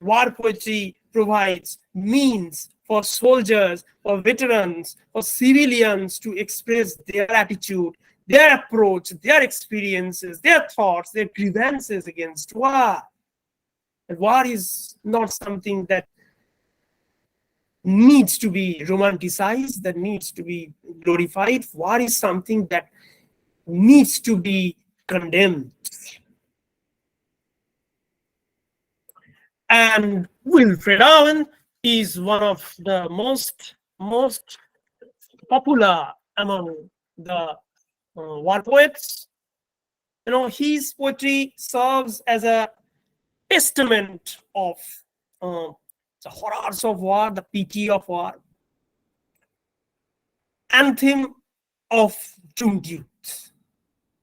[SPEAKER 2] War poetry provides means for soldiers, for veterans, for civilians to express their attitude, their approach, their experiences, their thoughts, their grievances against war. And war is not something that needs to be romanticized, that needs to be glorified. War is something that needs to be condemned. And Wilfred Owen is one of the most popular among the war poets. His poetry serves as a testament of the horrors of war, the pity of war. Anthem of Doomed Youth.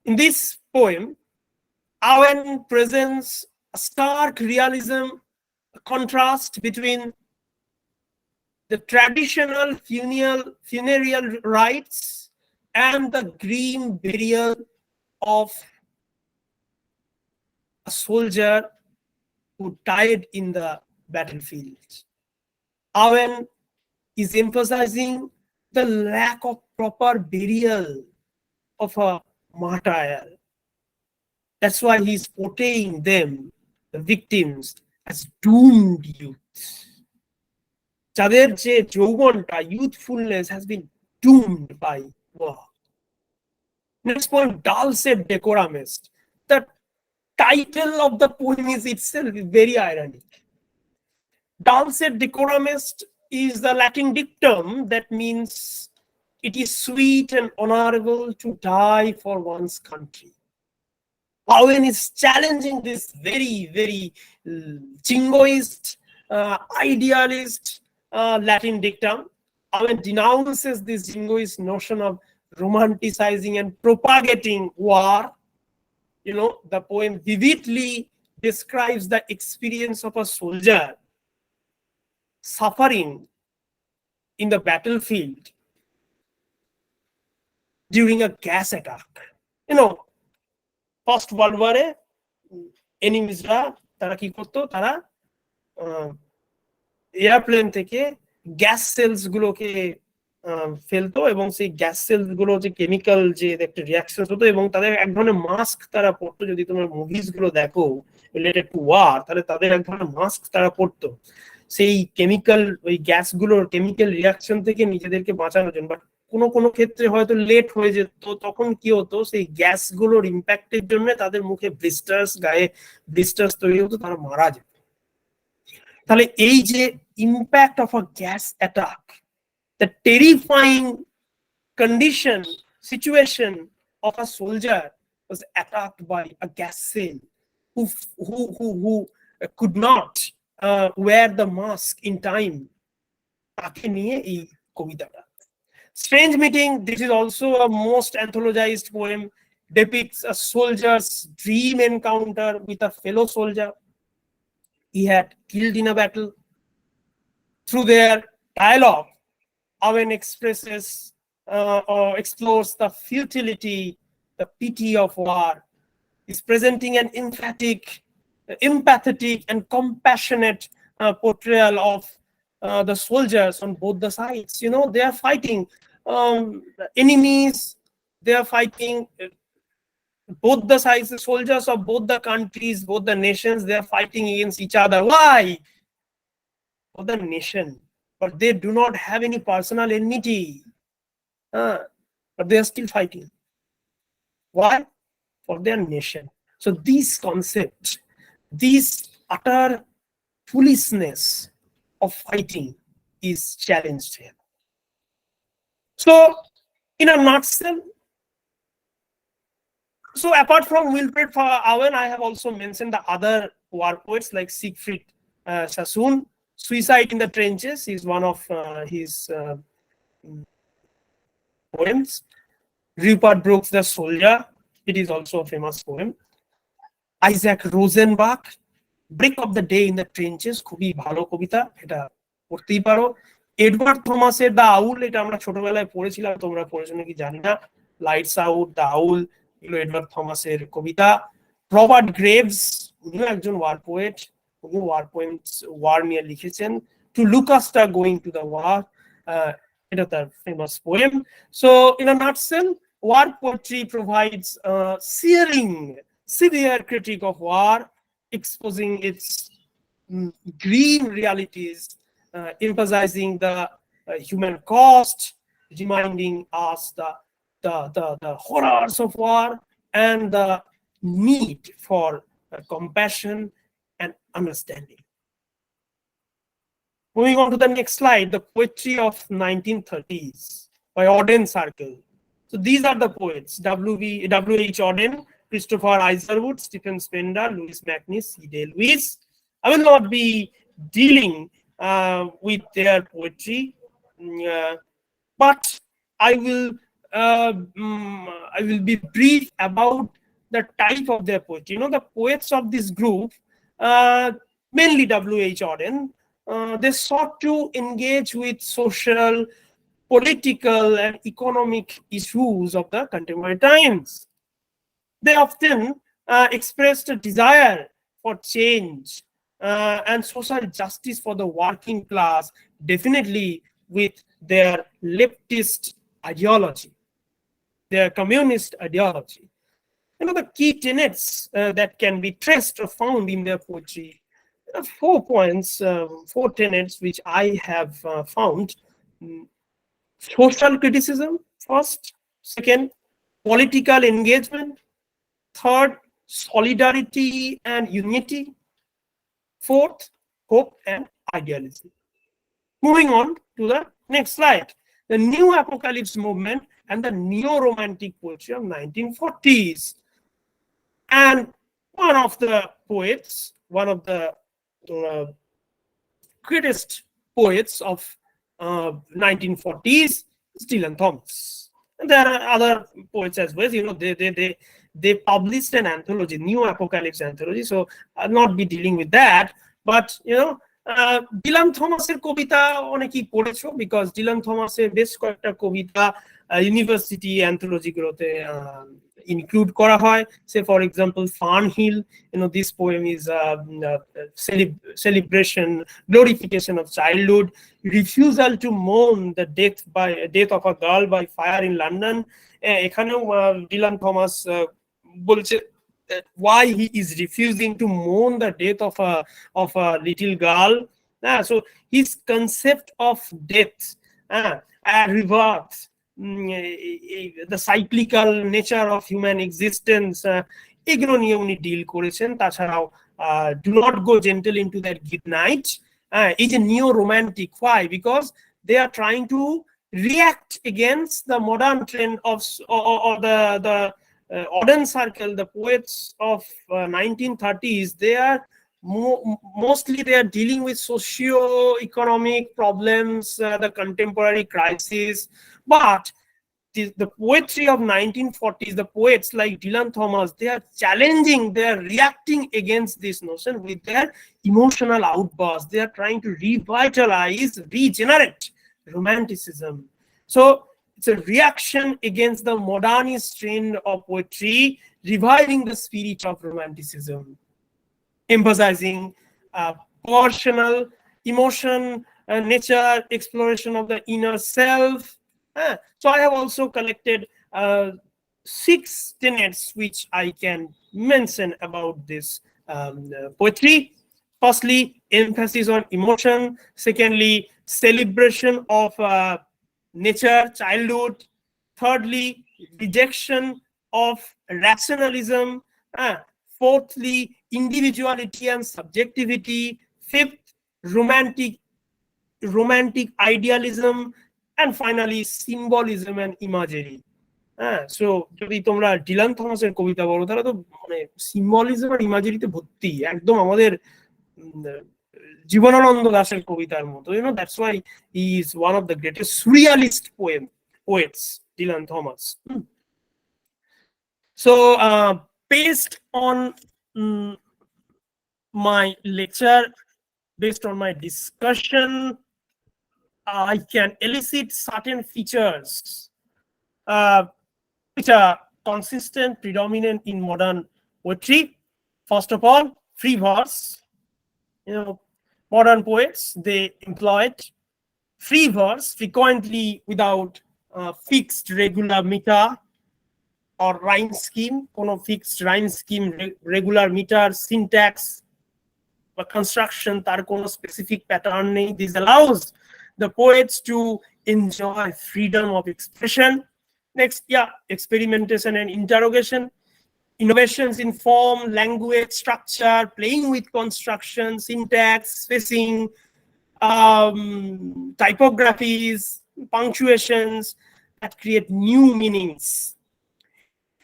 [SPEAKER 2] In this poem, Owen presents a stark realism, a contrast between the traditional funereal rites and the grim burial of a soldier who died in the battlefield. Owen is emphasizing the lack of proper burial of a martyr. That's why he's portraying them, the victims, as doomed youth. যাদের যে যৌবনটা, youthfulness has been doomed by war. Next point, dulcet decorumist. The title of the poem is itself very ironic. Dulcet decorumist is the Latin dictum that means it is sweet and honorable to die for one's country. Owen is challenging this very, very jingoist, idealist Latin dictum. Owen denounces this jingoist notion of romanticizing and propagating war. You know, the poem vividly describes the experience of a soldier suffering in the battlefield during a gas attack. You know, First World War enemies-ra tara ki korto, tara airplane থেকে gas sales গুলোকে ফেলতো এবং সেই gas sales গুলো যে chemical যে একটা reaction হতো এবং তাদের এক ধরনের মাস্ক তারা পরতো। যদি তোমার মুভিজ গুলো দেখো রিলেটেড টু ওয়ার, তাহলে তাদের এক ধরনের মাস্ক তারা পরতো সেই কেমিক্যাল, ওই গ্যাস গুলোর কেমিক্যাল রিয়াকশন থেকে নিজেদেরকে বাঁচানোর জন্য। বাট কোনো কোনো ক্ষেত্রে হয়তো লেট হয়ে যেত, তখন কি হতো, সেই গ্যাস গুলোর ইম্প্যাক্টের জন্য তাদের মুখে ব্লিস্টার্স, গায়ে ব্লিস্টার্স তৈরি হতো, তারা মারা যেত। তাহলে এই যে impact of a gas attack, the terrifying condition, situation of a soldier was attacked by a gas cell who could not wear the mask in time. তাকে নিয়ে এই কবিতাটা। Strange Meeting, this is also a most anthologized poem, depicts a soldier's dream encounter with a fellow soldier he had killed in a battle. Through their dialogue, Owen expresses or explores the futility, the pity of war. He's presenting an emphatic, empathetic and compassionate portrayal of the soldiers on both the sides. You know, they are fighting enemies, they are fighting both the sides, the soldiers of both the countries, both the nations, they are fighting against each other. Why? For the nation, but they do not have any personal enmity, but they are still fighting. Why? For their nation. So these concepts, this utter foolishness of fighting is challenged here. So in a nutshell, so apart from Wilfred Owen, I have also mentioned the other war poets like Siegfried Sassoon. Suicide in the Trenches is one of his poems. Rupert Brooke's The Soldier, it is also a famous poem. Isaac Rosenbach, Break of the Day in the Trenches, খুবই ভালো কবিতা, এটা পড়তেই পারো। Edward থমাসের the আউল, এটা আমরা ছোটবেলায় পড়েছিলাম, তোমরা পড়েছো নাকি জানি না। লাইটস আউট, দ্য আউল, এগুলো এডওয়ার্ড থমাসের কবিতা। রবার্ট গ্রেভস, উনিও একজন ওয়ার পোয়েট, উনি ওয়ার পোয়েমস ওয়ার নিয়ে লিখেছেন। To Lucasta going to the war, এটা তার famous poem. So in a nutshell, war poetry provides a searing, severe critique of war, exposing its green realities, emphasizing the human cost, reminding us the horrors of war and the need for compassion and understanding. Moving on to the next slide, the poetry of 1930s by Auden Circle. So these are the poets: W.H. Auden, Christopher Isherwood, Stephen Spender, Louis MacNeice, C.D. Lewis. I will not be dealing with their poetry, but I will be brief about the type of their poetry. You know, the poets of this group, mainly W.H. Auden, they sought to engage with social, political and economic issues of the contemporary times. They often expressed a desire for change and social justice for the working class, definitely with their leftist ideology, their communist ideology. The key tenets that can be traced or found in their poetry. 4 points, 4 tenets which I have found. Social criticism, first. Second, political engagement. Third, solidarity and unity. Fourth, hope and idealism. Moving on to the next slide. The New Apocalypse movement and the neo-romantic poetry of 1940s. And one of the poets, one of the greatest poets of 1940s is Dylan Thomas. And there are other poets as well. They published an anthology, New Apocalypse anthology. So I'll not be dealing with that. But Dylan Thomasের কবিতা অনেকেই পড়েছো, because Dylan Thomasের বেশ কয়েকটা কবিতা university অ্যান্থোলজিগুলোতে include করা হয়. Say for example, Farn Hill, this poem is celebration, glorification of childhood, refusal to mourn the death of a girl by fire in London. এখানেও Dylan Thomas বলছে why he is refusing to mourn the death of a little girl. So his concept of death, rebirth, the cyclical nature of human existence, এগুলো নিয়ে উনি deal করেছেন। তাছাড়াও do not go gentle into that good night is a neo-romantic. Why? Because they are trying to react against the modern trend of or the Auden circle, the poets of 1930s. They are mostly they are dealing with socio-economic problems, the contemporary crisis. But the poetry of 1940s, the poets like Dylan Thomas, they are challenging, they are reacting against this notion with their emotional outbursts. They are trying to revitalize, regenerate romanticism. So it's a reaction against the modernist trend of poetry, reviving the spirit of romanticism, emphasizing personal emotion, nature, exploration of the inner self. So I have also collected 6 tenets which I can mention about this poetry. Firstly, emphasis on emotion. Secondly, celebration of nature, childhood. Thirdly, rejection of rationalism. Fourthly, individuality and subjectivity. Fifth, romantic idealism. And finally, symbolism and imagery. So যদি তোমরা Dylan থমাসের কবিতা বলো, তাহলে তো মানে symbolism আর ইমাজেরিতে ভর্তি, একদম আমাদের জীবনানন্দ দাশের কবিতার মতো। That's why he is one of the greatest surrealist poets, Dylan Thomas. So based on my lecture, based on my discussion, I can elicit certain features which are consistent, predominant in modern poetry. First of all, free verse. Modern poets, they employed free verse frequently without fixed regular meter or rhyme scheme. Kono fixed rhyme scheme, regular meter, syntax, or construction, tar kono specific pattern nei. This allows the poets to enjoy freedom of expression. Next, experimentation and interrogation. Innovations in form, language, structure, playing with construction, syntax, spacing, typographies, punctuations that create new meanings.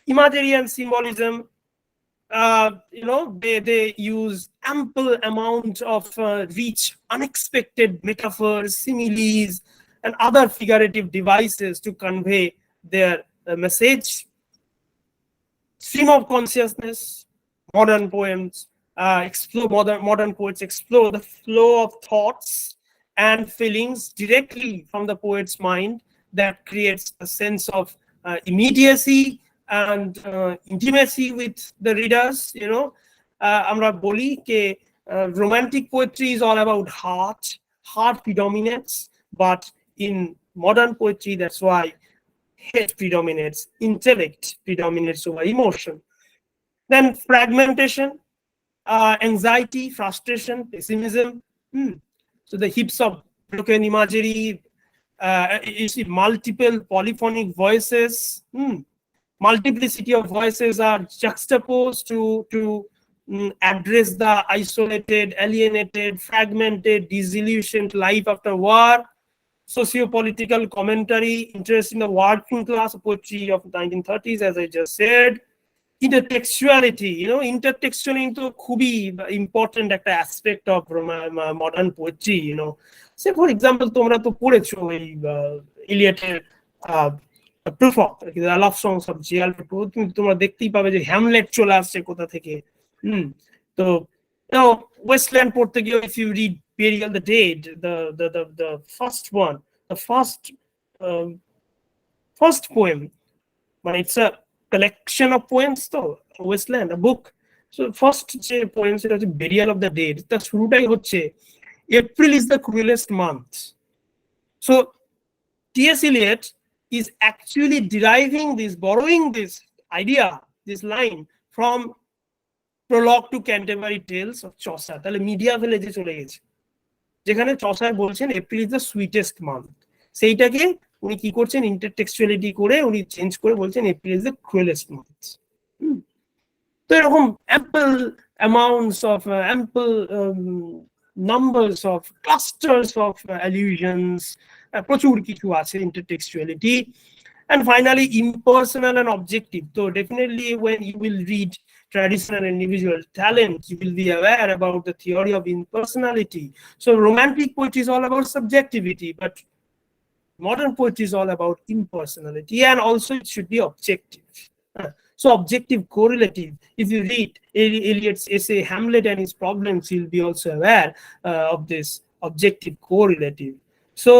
[SPEAKER 2] Imagery and symbolism, they use ample amount of rich, unexpected metaphors, similes, and other figurative devices to convey their message. Stream of consciousness. Modern poems modern poets explore the flow of thoughts and feelings directly from the poet's mind that creates a sense of immediacy, and intimacy with the readers. Amra boli ke romantic poetry is all about heart predominates, but in modern poetry, that's why head predominates, intellect predominates over emotion. Then fragmentation, anxiety, frustration, pessimism. So the heaps of broken imagery, you see multiple polyphonic voices, multiplicity of voices are juxtaposed to address the isolated, alienated, fragmented, disillusioned life after war. Socio-political commentary, interest in the working class poetry of 1930s, as I just said. Intertextuality, intertextuality to খুবই important একটা aspect of modern poetry. Say for example, তোমরা তো পড়েছো এই ইলিয়টের proof, the love songs of J.L. তুমি তোমরা দেখতেই পাবে যে হ্যামলেট চলে আসছে কোথা থেকে। তো ওয়েস্টল্যান্ড পড়তে গিয়ে, if you read Burial the Dead, the first one, the first poem, but it's a collection of poems though, Wasteland, a book. So first poem is Burial of the Dead. The শুরুটাই হচ্ছে April is the cruelest month. So T.S. Eliot is actually borrowing this idea, this line from Prologue to Canterbury Tales of Chaucer. তাহলে media ভিলেজে চলে গেছে, যেখানে Chaucer বলছেন April is the sweetest month. সেইটাকে উনি কি করছেন, ইন্টারটেক্সচুয়ালিটি করে উনি চেঞ্জ করে বলছেন এপ্রিল ইজ দ্য ক্রুয়েলেস্ট মান্থ। তো এরকম ample amounts of ample numbers of clusters of allusions, প্রচুর কিছু আছে intertextuality. And finally, impersonal and objective. So definitely when you will read traditional and individual talent, you will be aware about the theory of impersonality. So romantic poetry is all about subjectivity, but modern poetry is all about impersonality, and also it should be objective. So objective correlative. If you read Eliot's essay Hamlet and His Problems, you'll be also aware of this objective correlative. So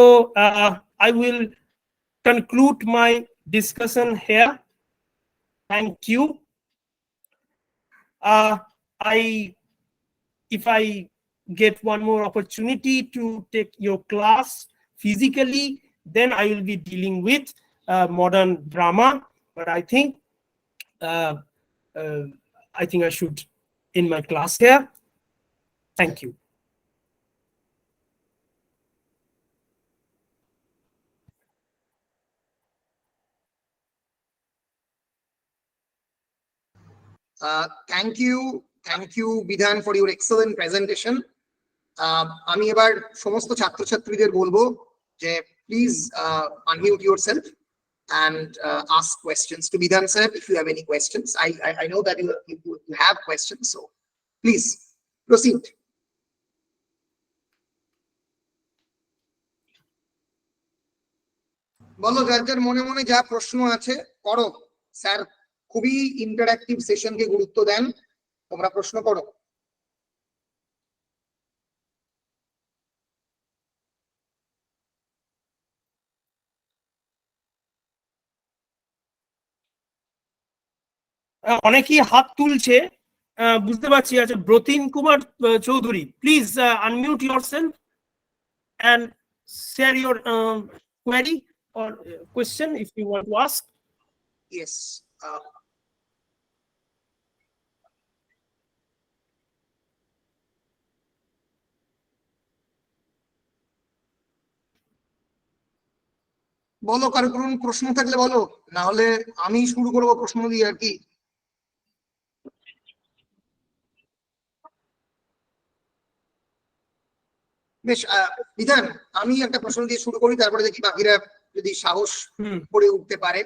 [SPEAKER 2] I will conclude my discussion here. Thank you. If I get one more opportunity to take your class physically, then I will be dealing with modern drama. But I think I should end my class here. Thank you.
[SPEAKER 1] Thank you Bidhan for your excellent presentation. আমি এবার সমস্ত ছাত্রছাত্রীদের বলবো যে please unmute yourself and ask questions to Bidhan sir if you have any questions. I know that you have questions, so please proceed. বলো, যার মনে মনে যা প্রশ্ন আছে করো, স্যার খুবই ইন্টারঅ্যাক্টিভ সেশনকে গুরুত্ব দেন, তোমরা প্রশ্ন করো।
[SPEAKER 2] অনেকেই হাত তুলছে, বুঝতে পারছি। আচ্ছা, Bratin Kumar Chowdhury, please unmute yourself and share your query or question if you want to ask.
[SPEAKER 1] Yes. বলো, কারো কোনো প্রশ্ন থাকলে বলো, না হলে আমি শুরু করবো প্রশ্ন দিয়ে আর কি। বেশ, বিধান আমি একটা প্রশ্ন দিয়ে শুরু করি, তারপরে দেখি বাকিরা যদি সাহস করে উঠতে পারে।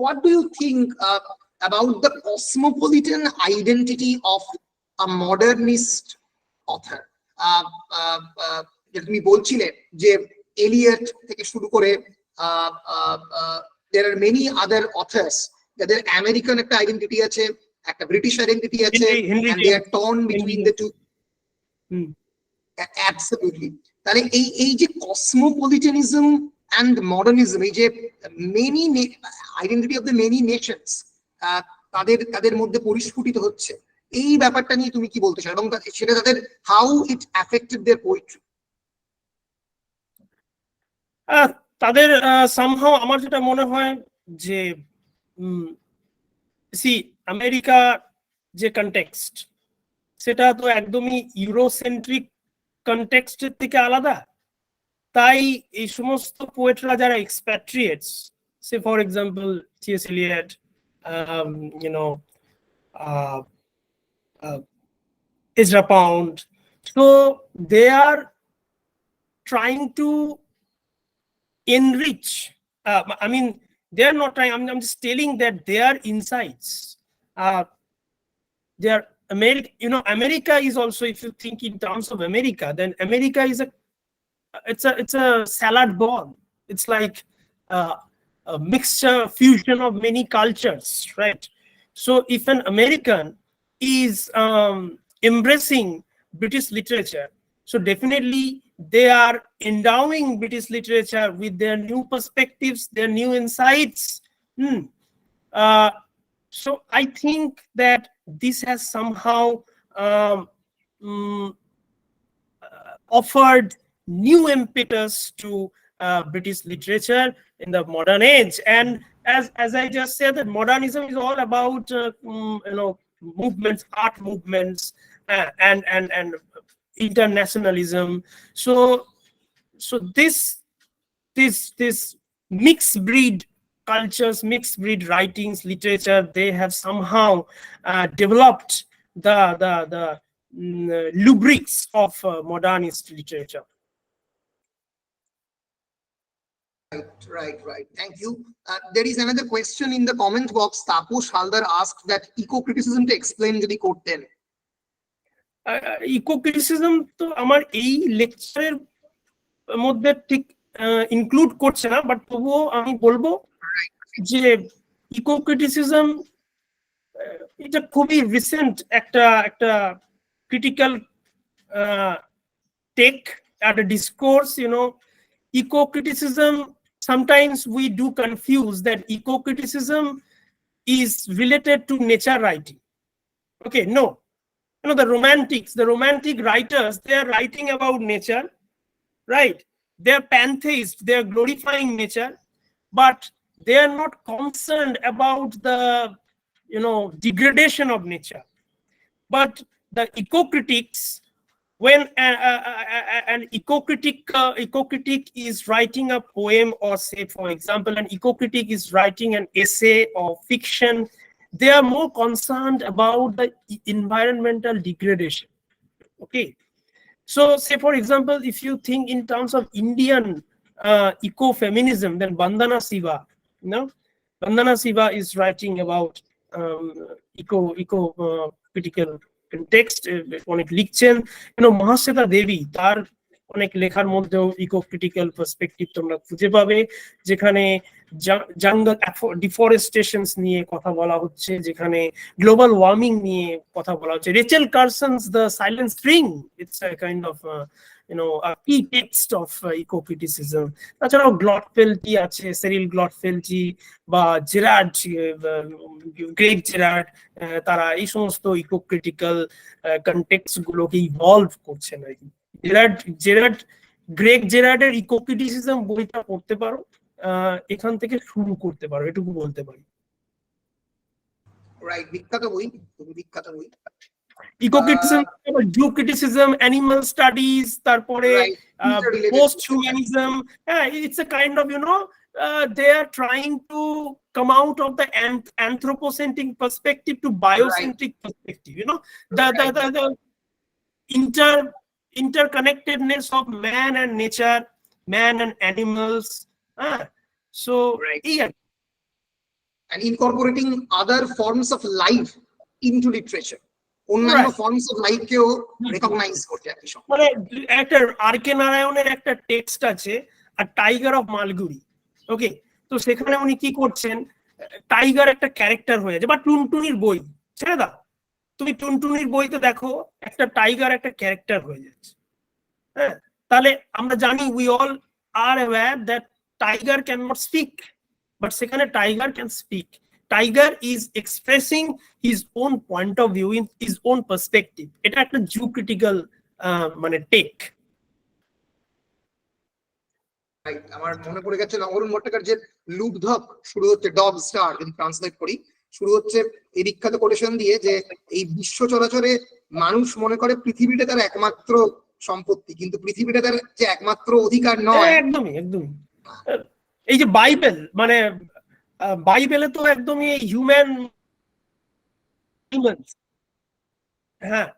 [SPEAKER 1] What do you think about the cosmopolitan identity of a modernist author? তুমি বলছিলে যে এলিয়ট থেকে শুরু করে there are many other authors, যাদের আমেরিকান একটা আইডেন্টিটি আছে, একটা ব্রিটিশ আইডেন্টিটি আছে, and they are torn between the two. Absolutely. তাহলে এই যে কসমোপলিটানিজম and modernism, এই যে many identity of the many nations তাদের মধ্যে পরিস্ফুটিত হচ্ছে, এই ব্যাপারটা নিয়ে তুমি কি বলতে চাও এবং সেটা তাদের how it affected their poetry?
[SPEAKER 2] তাদের somehow আমার যেটা মনে হয় যে আমেরিকা যে কনটেক্সট সেটা তো একদমই ইউরোসেন্ট্রিক কনটেক্সটের থেকে আলাদা, তাই এই সমস্ত পোয়েটরা যারা expatriates, say for example T S. Eliot, Ezra Pound, so they are trying to enrich. I mean, they are not trying. I'm just telling that their insights, they are America is also, if you think in terms of America, then America is it's a salad ball. It's like a mixture, fusion of many cultures, right? So if an American is embracing British literature, so definitely they are endowing British literature with their new perspectives, their new insights. So I think that this has somehow offered new impetus to British literature in the modern age. And as I just said, that modernism is all about movements, art movements, and internationalism. So this mixed breed cultures, mixed breed writings, literature, they have somehow developed the rubrics of modernist literature.
[SPEAKER 1] Right. Thank you. There is another question in the comment box. Taposh Haldar asked that eco-criticism to explain যদি করতেন।
[SPEAKER 2] Eco-criticism তো আমার এই লেকচারের মধ্যে ঠিক include করছে না, বাট তবুও আমি বলবো যে ইকো-ক্রিটিসিজম এটা খুবই রিসেন্ট একটা critical take at a discourse. Eco-criticism, sometimes we do confuse that eco-criticism is related to nature writing. Okay, no. The romantic writers, they are writing about nature, right? They are pantheists, they are glorifying nature, but they are not concerned about the degradation of nature. But the eco-critics, when an eco-critic is writing a poem, or say for example an eco-critic is writing an essay or fiction, they are more concerned about the environmental degradation. Okay, so say for example, if you think in terms of Indian eco-feminism, then Vandana Shiva, Vandana Shiva is writing about eco-critical context, অনেক লিখছেন। মহাশ্বেতা দেবী, তার অনেক লেখার মধ্যেও eco-critical perspective তোমরা খুঁজে পাবে, যেখানে জঙ্গল ডিফরেস্টেশনস নিয়ে কথা বলা হচ্ছে, যেখানে গ্লোবাল ওয়ার্মিং নিয়ে কথা বলা হচ্ছে। Rachel Carson's the silent string, it's a kind of a key text of eco-criticism. তাছাড়াও গ্লটফেলটি আছে, সেরিল গ্লটফেলটি বা জেরার্ড, গ্রেগ জেরার্ড, তারা এই সমস্ত ইকো-ক্রিটিক্যাল কনটেক্সট গুলোকে ইভলভ করছেন আর কি। গ্রেগ জেরার্ডের ইকো-ক্রিটিসিজম বইটা পড়তে পারো, এখান থেকে শুরু করতে পারো, এটুকু বলতে পারি।
[SPEAKER 1] রাইট, বিখ্যাত বই।
[SPEAKER 2] ইকো-ক্রিটিসিজম, জু ক্রিটিসিজম, অ্যানিমাল স্টাডিজ, তারপরে post humanism. It's a kind of they are trying to come out of the anthropocentric perspective to biocentric perspective. The interconnectedness of man and nature, man and animals. So yeah,
[SPEAKER 1] and incorporating other forms of life into literature. অন্যান্য forms of life কেও recognise করতে একই সঙ্গে।
[SPEAKER 2] মানে একটা R K. নারায়ণের একটা text আছে, আর টাইগার অফ মালগুড়ি। ওকে, তো সেখানে উনি কি করছেন, টাইগার একটা ক্যারেক্টার হয়ে যাচ্ছে, বা টুনটুনির বই ছেড়ে দাও, তুমি টুনটুনির বইতে দেখো একটা টাইগার একটা ক্যারেক্টার হয়ে যাচ্ছে। হ্যাঁ, তাহলে আমরা জানি, we all are aware that tiger cannot speak, but সেখানে tiger can speak. Tiger is expressing his own point of view in his own perspective. এটা একটা জু ক্রিটিক্যাল মানে টেক।
[SPEAKER 1] আমার মনে পড়ে গেছে অরুণ ভট্টাচার্যের লুব্ধক শুরু হচ্ছে ডগ স্টার, যদি ট্রান্সলেট করি, শুরু হচ্ছে এই বিখ্যাত কোটেশন দিয়ে যে এই বিশ্ব চরাচরে মানুষ মনে করে পৃথিবীটা তার একমাত্র সম্পত্তি, কিন্তু পৃথিবীটা তার যে একমাত্র অধিকার নয়।
[SPEAKER 2] একদমই একদমই। এই যে বাইবেল, মানে বাইবেলে তো একদমই হিউম্যান, হ্যাঁ,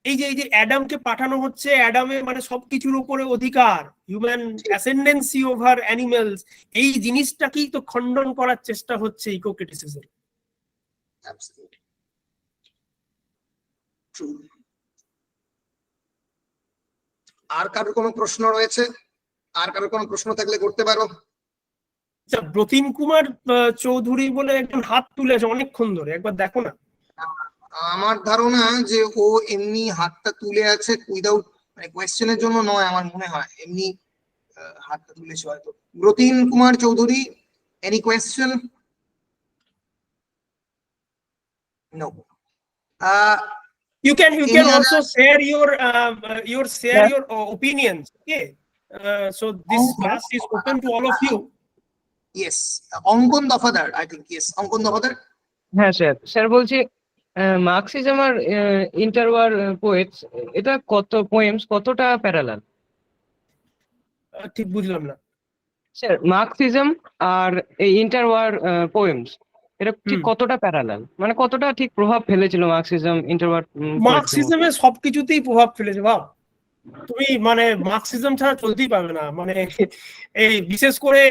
[SPEAKER 2] এই যে অ্যাডামকে পাঠানো হচ্ছে, অ্যাডামের মানে সবকিছুর উপরে অধিকার, হিউম্যান অ্যাসেন্ডেন্সি ওভার অ্যানিমেলস, এই জিনিসটাকেই তো খণ্ডন করার চেষ্টা হচ্ছে ইকো ক্রিটিসিজম।
[SPEAKER 1] আর কারোর কোনো প্রশ্ন রয়েছে? আর কারোর কোনো প্রশ্ন থাকলে করতে পারো।
[SPEAKER 2] আচ্ছা, ব্রতিম কুমার চৌধুরী বলে একজন হাত তুলেছে অনেকক্ষণ ধরে, একবার দেখো না।
[SPEAKER 1] আমার ধারণা যে ও এমনি হাতটা তুলে আছে উইদাউট, মানে কোয়েশ্চেনের জন্য নয়, আমার মনে হয় এমনি হাতটা তুলেছে হয়তো। Bratim Kumar Chowdhury, any question? No.
[SPEAKER 2] You can also share your opinions. Okay, so this class is open to all of you.
[SPEAKER 1] Yes, অঙ্কন দফাদার, I think. Yes, অঙ্কন দফাদার।
[SPEAKER 4] হ্যাঁ স্যার, স্যার বলছি মার্কসিজম আর ইন্টারওয়ার পোয়েটস, এটা পোয়েমস কতটা প্যারালাল?
[SPEAKER 2] ঠিক বুঝলাম না
[SPEAKER 4] স্যার, মার্কসিজম আর এই ইন্টারওয়ার পোয়েমস এটা ঠিক কতটা প্যারালাল, মানে কতটা ঠিক প্রভাব ফেলেছিল মার্কসিজম ইন্টারওয়ার?
[SPEAKER 2] মার্কসিজমের সবকিছুতেই প্রভাব ফেলেছে বাপ। তুমি মানে মার্কসিজম ছাড়া চলতেই পারবে না, মানে এই বিশেষ করে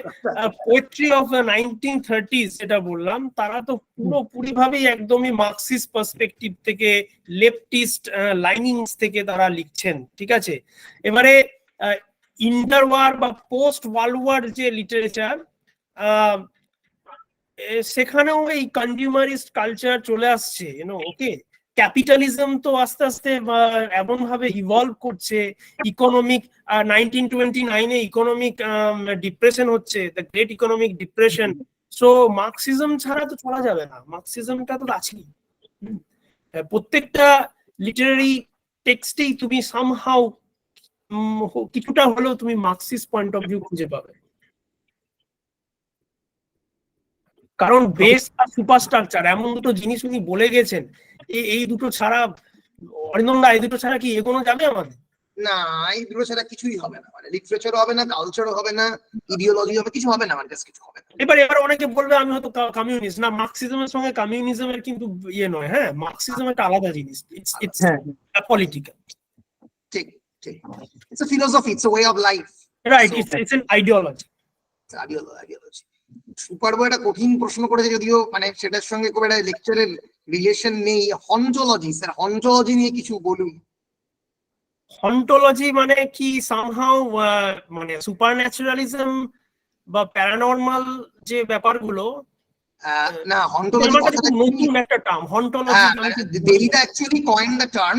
[SPEAKER 2] পোয়েট্রি অফ 1930s যেটা বললাম, তারা তো পুরোপুরি ভাবেই একদমই মার্কসিস্ট পার্সপেক্টিভ থেকে, লেফটিস্ট লাইনিংস থেকে তারা লিখছেন, ঠিক আছে। এবারে ইন্টারওয়ার বা পোস্ট ওয়ার্ল্ড ওয়ার যে লিটারেচার, সেখানেও এই কনজিউমারিস্ট কালচার চলে আসছে, ওকে। ক্যাপিটালিজম তো আস্তে আস্তে এমন ভাবে ইভলভ করছে, ইকোনমিক 1929-এ ইকোনমিক ডিপ্রেশন হচ্ছে, the great economic depression. So Marxism ছাড়া তো চলা যাবে না, মার্কসিজমটা তো আছেই। প্রত্যেকটা লিটারারি টেক্সটেই তুমি সামহাউ কিছুটা হলেও তুমি মার্কসিস্ট পয়েন্ট অফ ভিউ খুঁজে পাবে, কারণ বেস আর সুপারস্ট্রাকচার এমন দুটো জিনিস উনি বলে গেছেন। এই দুটো ছাড়া, অরিন্দমদা, এই দুটো ছাড়া কি এগোনো যাবে আমাদের?
[SPEAKER 1] না, এই দুটো ছাড়া কিছুই হবে না, মানে লিটারেচারও হবে না, কালচারও হবে না, ইডিওলজি হবে, কিছু হবে না, মানে কিছু হবে না।
[SPEAKER 2] এবার অনেকে বলবে আমি হয়তো কমিউনিস্ট। না, মার্কসিজমের সঙ্গে কমিউনিজমের কিন্তু ইয়ে নয়, হ্যাঁ, মার্কসিজম একটা আলাদা জিনিস, ইটস পলিটিক্যাল।
[SPEAKER 1] ঠিক ঠিক, it's a philosophy, it's a way of life,
[SPEAKER 2] right, it's an ideology.
[SPEAKER 1] সুপারবো একটা কঠিন প্রশ্ন করেছে, যদিও মানে সেটার সঙ্গে খুব একটা লেকচারের রিলেশন নেই। হন্টোলজি, স্যার হন্টোলজি নিয়ে কিছু বলুন।
[SPEAKER 2] হন্টোলজি মানে কি সামহাউ মানে সুপারন্যাচুরালিজম বা প্যারানর্মাল যে ব্যাপারগুলো?
[SPEAKER 1] না, হন্টোলজি কথাটা
[SPEAKER 2] নতুন একটা term, হন্টোলজি।
[SPEAKER 1] Derrida actually coined the term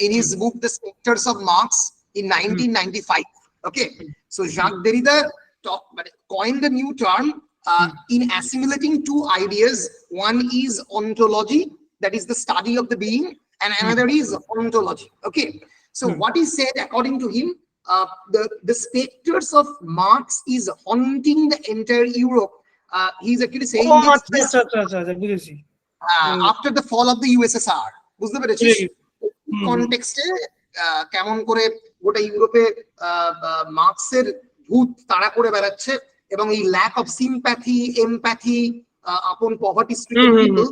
[SPEAKER 1] in his book The Spectres of Marx in 1995. Okay, so Jacques Derrida coined the new term in assimilating two ideas. One is ontology, that is the study of the being, and another is ontology. Okay, so what he said, according to him, the specters of Marx is haunting the entire Europe. He's actually saying this after the fall of the USSR. বুঝতে পেরেছিস কনটেক্সটে কেমন করে গোটা ইউরোপে মার্কসের ভূত তাড়া করে বেড়াচ্ছে, এবং এই ল্যাক অফ সিম্প্যাথি, এমপ্যাথি আপন পভার্টি স্ট্রিকেন পিপল,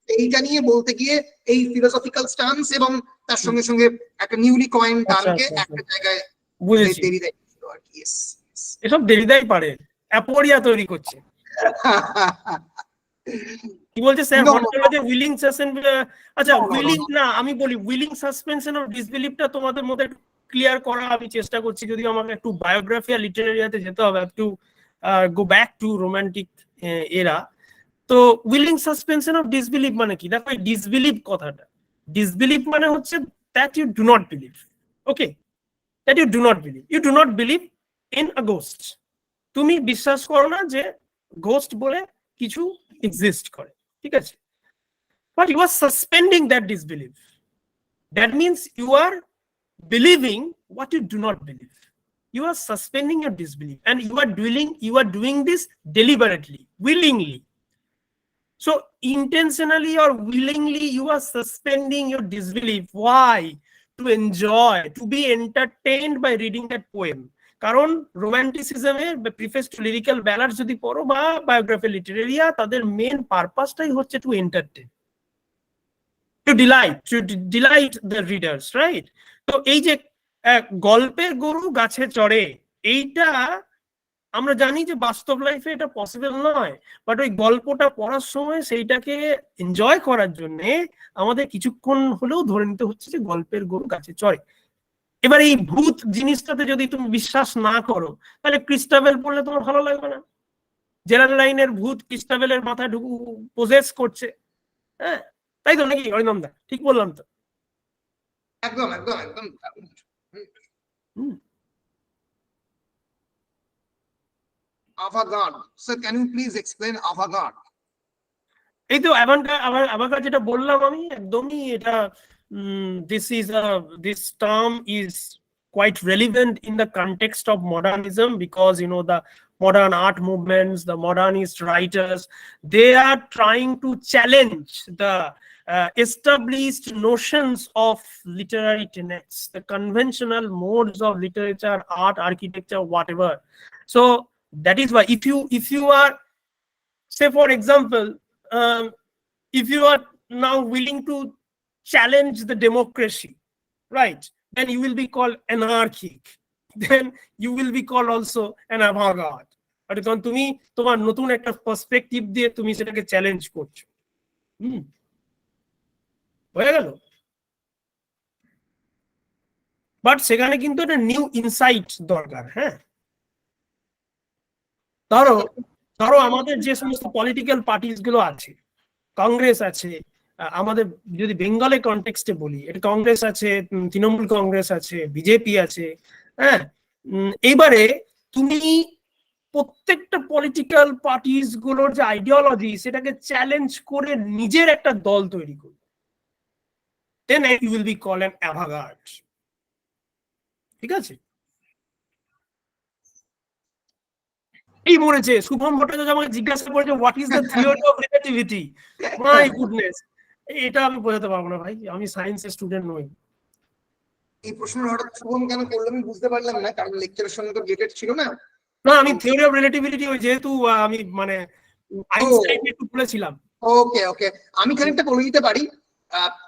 [SPEAKER 1] এইটা নিয়ে বলতে গিয়ে এই ফিলোসফিক্যাল স্ট্যান্স এবং তার সঙ্গে সঙ্গে একটা নিউলি কয়েন টার্মকে একটা জায়গায় দেরিদাই ছিল আর কি।
[SPEAKER 2] এসব দেরিদাই পারে, অ্যাপোরিয়া তৈরি করছে। কি বলছে স্যার? Hauntology willing suspension. আচ্ছা, উইলিং না, আমি বলি উইলিং সাসপেনশন অফ ডিসবিলিফটা তোমাদের মধ্যে ক্লিয়ার করা আমি চেষ্টা করছি, যদিও আমাকে একটু বায়োগ্রাফি আর লিটারেরিয়াতে যেতে হবে, একটু গো ব্যাক টু রোমান্টিক এরা। তো উইলিং সাসপেনশন অফ ডিসবিলিভ মানে কি? দেখো, ডিসবিলিভ কথাটা, ডিসবিলিভ মানে হচ্ছে that you do not believe. Okay, that you do not believe, you do not believe in a ghost. তুমি বিশ্বাস করো না যে ঘোস্ট বলে কিছু এক্সিস্ট করে, ঠিক আছে, but you are suspending that disbelief. That means you are believing what you do not believe. You are suspending your disbelief, and you are doing this deliberately, willingly. So intentionally or willingly you are suspending your disbelief. Why? To enjoy, to be entertained by reading that poem. কারণ রোম্যান্টিসিজমে preface to lyrical ballad যদি পড়ো বা biography literaria, তাদের main পারপাসটাই হচ্ছে to entertain, to delight the readers, right? তো এই যে গল্পের গরু গাছে চড়ে, এইটা আমরা জানি যে বাস্তব লাইফে এটা পসিবল নয়, বাট ওই গল্পটা পড়ার সময় সেইটাকে এনজয় করার জন্য আমাদের কিছুক্ষণ হলেও ধরে নিতে হচ্ছে যে গল্পের গরু গাছে চড়ে। এবার এই ভূত জিনিসটাতে যদি তুমি বিশ্বাস না করো, তাহলে ক্রিস্টাবেল পড়লে তোমার ভালো লাগবে না? জেরাল লাইনের ভূত ক্রিস্টাবেলের মাথায় পোজেস করছে, হ্যাঁ, তাই তো নাকি অরিন্দমদা? ঠিক বললাম তো?
[SPEAKER 1] একদম একদম একদম। Avant-garde. Sir, can you please explain avant-garde?
[SPEAKER 2] এই তো avant-garde যেটা বললাম আমি, একদমই এটা this term is quite relevant in the context of modernism, because you know the modern art movements, the modernist writers, they are trying to challenge the established notions of literary tenets, the conventional modes of literature, art, architecture, whatever. So that is why if you are, say for example, if you are now willing to challenge the democracy, right, then you will be called anarchic, then you will be called also an avant-garde. But যখন তুমি তোমার নতুন একটা perspective দিয়ে তুমি সেটাকে challenge করছো, হয়ে গেল। বাট সেখানে কিন্তু একটা নিউ ইনসাইট দরকার। হ্যাঁ, ধরো আমাদের যে সমস্ত পলিটিক্যাল পার্টিস গুলো আছে, কংগ্রেস আছে, আমাদের যদি বেঙ্গলের কনটেক্সটে বলি, এটা কংগ্রেস আছে, তৃণমূল কংগ্রেস আছে, বিজেপি আছে, হ্যাঁ, এইবারে তুমি প্রত্যেকটা পলিটিক্যাল পার্টিস গুলোর যে আইডিওলজি, সেটাকে চ্যালেঞ্জ করে নিজের একটা দল তৈরি করবে, then you will be called an avant-garde, ঠিক আছে? এই মরেছে শুভম ভট্টাচার্য আমাকে জিজ্ঞাসা করেছে what is the theory of relativity. My goodness, এটা আমি বোঝাতে পারবো না ভাই, আমি সায়েন্সের স্টুডেন্ট নই।
[SPEAKER 1] এই প্রশ্ন হঠাৎ শুভম কেন করলো আমি বুঝতে পারলাম না, কারণ লেকচারের সঙ্গে তো রিলেটেড ছিল না।
[SPEAKER 2] না, আমি থিওরি অফ রিলেটিভিটি ওই যেহেতু আমি মানে আইনস্টাইন একটু বলেছিলাম।
[SPEAKER 1] ওকে ওকে, আমি খানিকটা বলে দিতে পারি।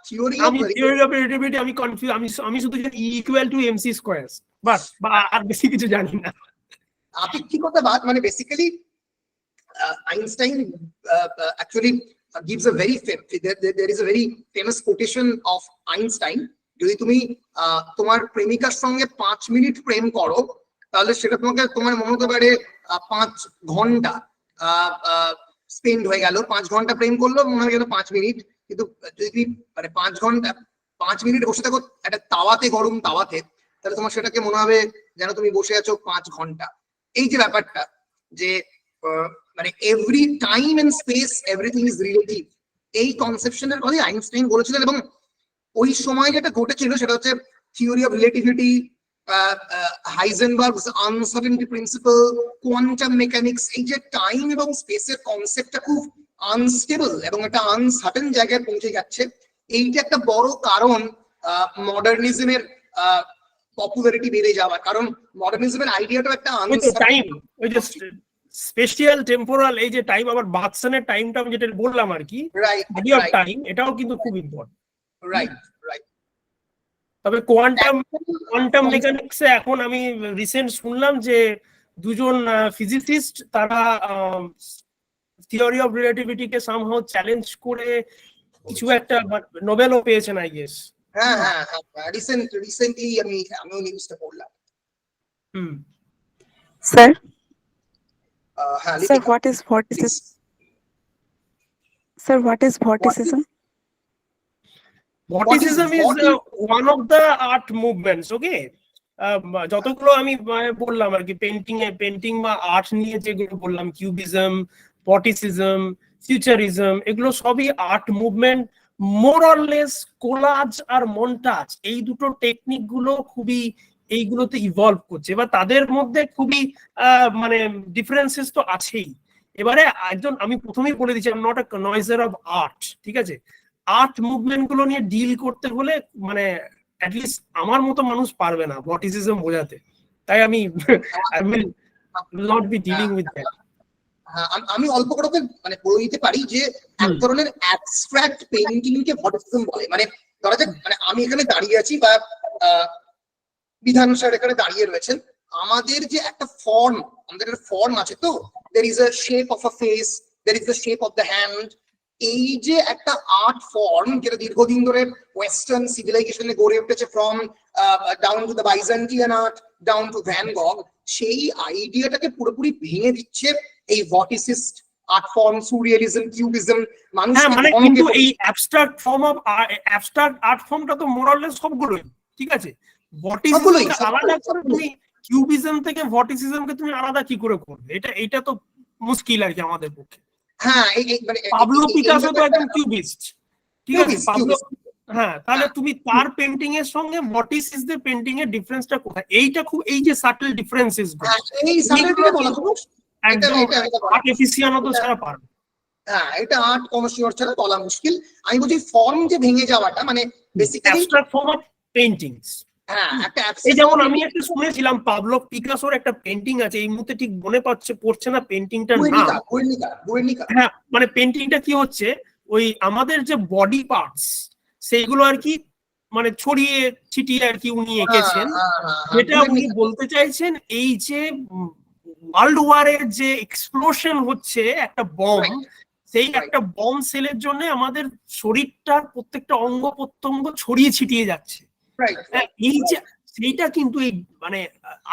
[SPEAKER 1] থিওরি অফ
[SPEAKER 2] রিলেটিভিটি আমি কনফিউজ, আমি শুধু জানি E = mc স্কয়ার, বাস, বা আর বেশি কিছু জানি না।
[SPEAKER 1] আপেক্ষিকতাবাদ মানে basically Einstein actually gives a very there is a very famous quotation of Einstein. যদি তুমি তোমার প্রেমিকার সঙ্গে 5 মিনিট প্রেম করো, তাহলে সেটা তোমার মনে হতে পারে 5 ঘন্টা স্পেন্ড হয়ে গেল। 5 ঘন্টা প্রেম করলো মনে হয়ে গেল 5 মিনিট, কিন্তু যদি তুমি মানে 5 মিনিট বসে থাকো একটা তাওয়াতে, গরম তাওয়াতে, তাহলে তোমার সেটাকে মনে হবে যেন তুমি বসে আছো 5 ঘন্টা। এই যে ব্যাপারটা যে মানে every time and space everything is relative, এই কনসেপশনের কথা আইনস্টাইন বলেছিলেন। এবং ওই সময় যেটা ঘটেছিল সেটা হচ্ছে theory of relativity, Heisenberg's uncertainty principle, quantum mechanics, এই যে টাইম এবং স্পেসের কনসেপ্টটা খুব আনস্টেবল এবং একটা আনসার্টেন জায়গায় পৌঁছে যাচ্ছে। এইটা একটা বড় কারণ মডার্নিজমের পপুলারিটি বেড়ে যাওয়ার, কারণ মডার্নিজমের আইডিয়াটাও একটা
[SPEAKER 2] টাইম, ওই যে স্পেশিয়াল টেম্পোরাল, এই যে টাইম, আবার বাথসনের টাইমটা আমি যেটা বললাম আর কি, বডি অফ টাইম, এটাও কিন্তু খুব ইম্পর্টেন্ট।
[SPEAKER 1] Right right.
[SPEAKER 2] তবে কোয়ান্টাম মেকানিক্সে এখন আমি রিসেন্ট শুনলাম যে দুজন ফিজিসিস্ট তারা থিওরি অফ রিলেটিভিটিকে সামহাউ চ্যালেঞ্জ করে কিছু একটা নোবেলও পেয়েছেন, আই গেস।
[SPEAKER 1] হ্যাঁ হ্যাঁ হ্যাঁ, রিসেন্টলি আমিও নিউজটা পড়লাম।
[SPEAKER 3] Sir,
[SPEAKER 1] Sir,
[SPEAKER 3] what is vorticism? Sir, what is vorticism?
[SPEAKER 2] Vorticism is one of the art movements, okay? যতগুলো আমি বললাম আর কি, পেন্টিং বা আর্ট নিয়ে যেগুলো বললাম, কিউবিজম, পটিসিজম, ফিউচারিজম, এগুলো সবই art movement. More or less collage আর মন্টাজ, এই দুটো টেকনিক গুলো খুবই এইগুলোতে ইভলভ করছে। এবার তাদের মধ্যে খুবই মানে ডিফারেন্সেস তো আছেই। এবারে একজন, আমি প্রথমেই বলে দিচ্ছি, I am not a connoisseur of art, ঠিক আছে? আর্ট মুভমেন্ট গুলো নিয়ে ডিল করতে হলে মানে অ্যাটলিস্ট আমার মতো মানুষ পারবে না বটিসিজম বোঝাতে, তাই আমি I will not be dealing with that.
[SPEAKER 1] আমি অল্প করে মানে বলে দিতে পারি যে এক ধরনের অ্যাবস্ট্রাক্ট পেইন্টিং কে বটিসিজম বলে। মানে ধরা যাক, মানে আমি এখানে দাঁড়িয়ে আছি বা বিধান স্যার এখানে দাঁড়িয়ে রয়েছেন, আমাদের যে একটা ফর্ম, আমাদের ফর্ম আছে, তো there is a shape of a face, there is the shape of the hand, এই যে একটা আর্ট ফর্ম যেটা দীর্ঘদিন ধরে ওয়েস্টার্ন সিভিলাইজেশনে গড়ে উঠেছে, from down to the Byzantine art, down to Van Gogh, সেই আইডিয়াটাকে পুরোপুরি ভেঙে দিচ্ছে এই vorticist art form, surrealism, cubism. মানুষ
[SPEAKER 2] মানে কিন্তু এই abstract form of abstract art ফর্মটা তো মোরালেস সবগুলোই ঠিক আছে। ভটিসিজম আলাদা করে তুমি কিউবিজম থেকে ভটিসিজমকে তুমি আলাদা কি করে করবে? এটা তো মুশকিল আর কি আমাদের পক্ষে।
[SPEAKER 1] হ্যাঁ, মানে
[SPEAKER 2] পাবলো পিকাসো তো একদম কিউবিস্ট, ঠিক আছে? পাবলো, হ্যাঁ, তাহলে তুমি তার পেইন্টিং এর সঙ্গে মটিসিসদের পেইন্টিং এর ডিফারেন্সটা কোথায়? এইটা খুব, এই যে সাটল ডিফারেন্সেস গুলো,
[SPEAKER 1] এই সাটলটা বলা
[SPEAKER 2] আর্টিফিশিয়ালও তো ছাড়া পারবে।
[SPEAKER 1] হ্যাঁ, এটা আর্ট কনসিওর ছাড়া বলা মুশকিল। আমি বলছি ফর্ম যে ভেঙে যাওয়াটা, মানে basically
[SPEAKER 2] abstract form of paintings.
[SPEAKER 1] হ্যাঁ, একটা
[SPEAKER 2] এই যেমন আমি একটা শুনেছিলাম পাবলো পিকাসোর একটা পেইন্টিং আছে, এই মুহূর্তে ঠিক মনে পড়ছে না পেইন্টিংটার নাম। হ্যাঁ, মানে পেইন্টিংটা কি হচ্ছে, ওই আমাদের যে বডি পার্টস সেইগুলো আর কি মানে ছড়িয়ে ছিটিয়ে আর কি উনি এঁকেছেন। যেটা উনি বলতে চাইছেন, এই যে ওয়ার্ল্ড ওয়ারের যে এক্সপ্লোশন হচ্ছে একটা বম, সেই একটা বম সেলের জন্য আমাদের শরীরটার প্রত্যেকটা অঙ্গ প্রত্যঙ্গ ছড়িয়ে ছিটিয়ে যাচ্ছে। এই যে সেইটা কিন্তু এই মানে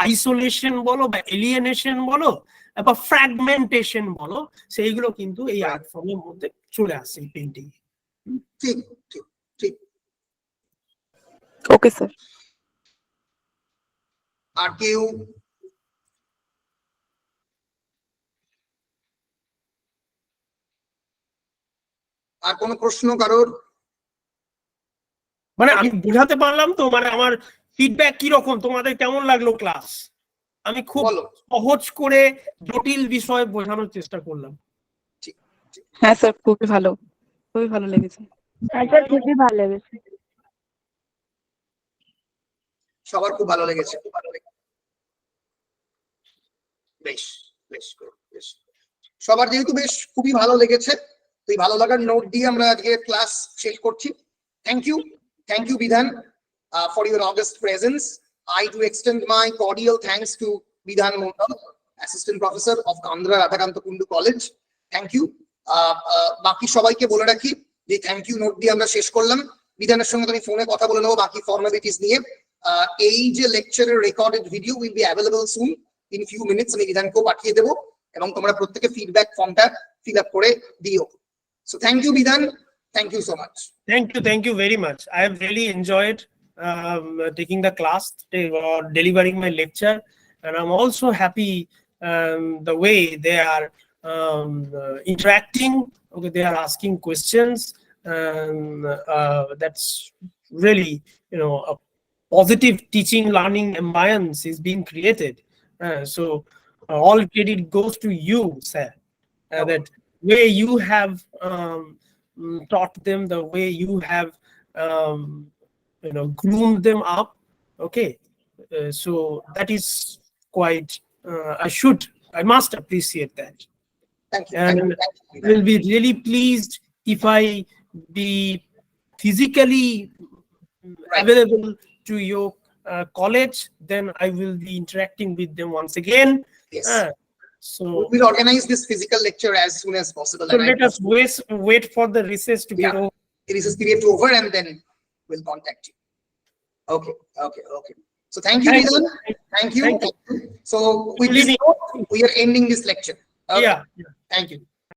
[SPEAKER 2] আইসোলেশন বলো বা এলিয়েনেশন বলো বা ফ্র্যাগমেন্টেশন বলো, সেইগুলো কিন্তু এই আর্ট ফর্মের মধ্যে চলে আসছে এই পেইন্টিং।
[SPEAKER 1] ঠিক ঠিক ঠিক।
[SPEAKER 6] Okay sir.
[SPEAKER 1] আর কেউ? আর কোনো প্রশ্ন কারোর?
[SPEAKER 2] মানে আমি বুঝাতে পারলাম তো? মানে আমার ফিডব্যাক কি রকম, তোমাদের কেমন লাগলো ক্লাস? আমি খুব সহজ করে জটিল বিষয় বোঝানোর চেষ্টা করলাম।
[SPEAKER 6] হ্যাঁ স্যার, খুবই ভালো, খুবই ভালো লেগেছে।
[SPEAKER 3] স্যার খুবই ভালো লেগেছে।
[SPEAKER 1] সবার খুব ভালো লেগেছে। বেশ বেশ বেশ, সবার যেহেতু বেশ খুবই ভালো লেগেছে, তো এই ভালো লাগার নোট দিয়ে আমরা আজকে ক্লাস শেষ করছি। Thank you Bidhan for your august presence. I do extend my cordial thanks to Bidhan Mondal, Assistant Professor of Kandra, Radhakanta, Kundu College. Thank you. বাকি সবাইকে বলে রাখি যে থ্যাংক ইউ নোট দিয়ে আমরা শেষ করলাম। বিধানের সঙ্গে তুমি ফোনে কথা বলে নেবো বাকি ফর্মালিটিস নিয়ে। এই যে লেকচারের recorded video will be available soon, in few minutes আমি বিধানকেও পাঠিয়ে দেবো এবং তোমরা প্রত্যেকে ফিডব্যাক ফর্মটা ফিল আপ করে দিও। So thank you Bidhan, thank you so much.
[SPEAKER 2] Thank you very much. I have really enjoyed taking the class or delivering my lecture, and I'm also happy the way they are interacting. Okay, they are asking questions, and that's really, you know, a positive teaching learning ambience is being created. So all credit goes to you, sir. That way you have taught them, the way you have you know, groomed them up. Okay, so that is quite I must appreciate that.
[SPEAKER 1] Thank you.
[SPEAKER 2] And will be really pleased if I be physically available to your college, then I will be interacting with them once again.
[SPEAKER 1] Yes.
[SPEAKER 2] So
[SPEAKER 1] we'll organize this physical lecture as soon as possible.
[SPEAKER 2] So let us wait for the recess to be over.
[SPEAKER 1] The recess period to over, and then we'll contact you. Okay. So thank you, Bidhan. Thank you. So with this, we are ending this lecture. Okay.
[SPEAKER 2] Yeah.
[SPEAKER 1] Thank you.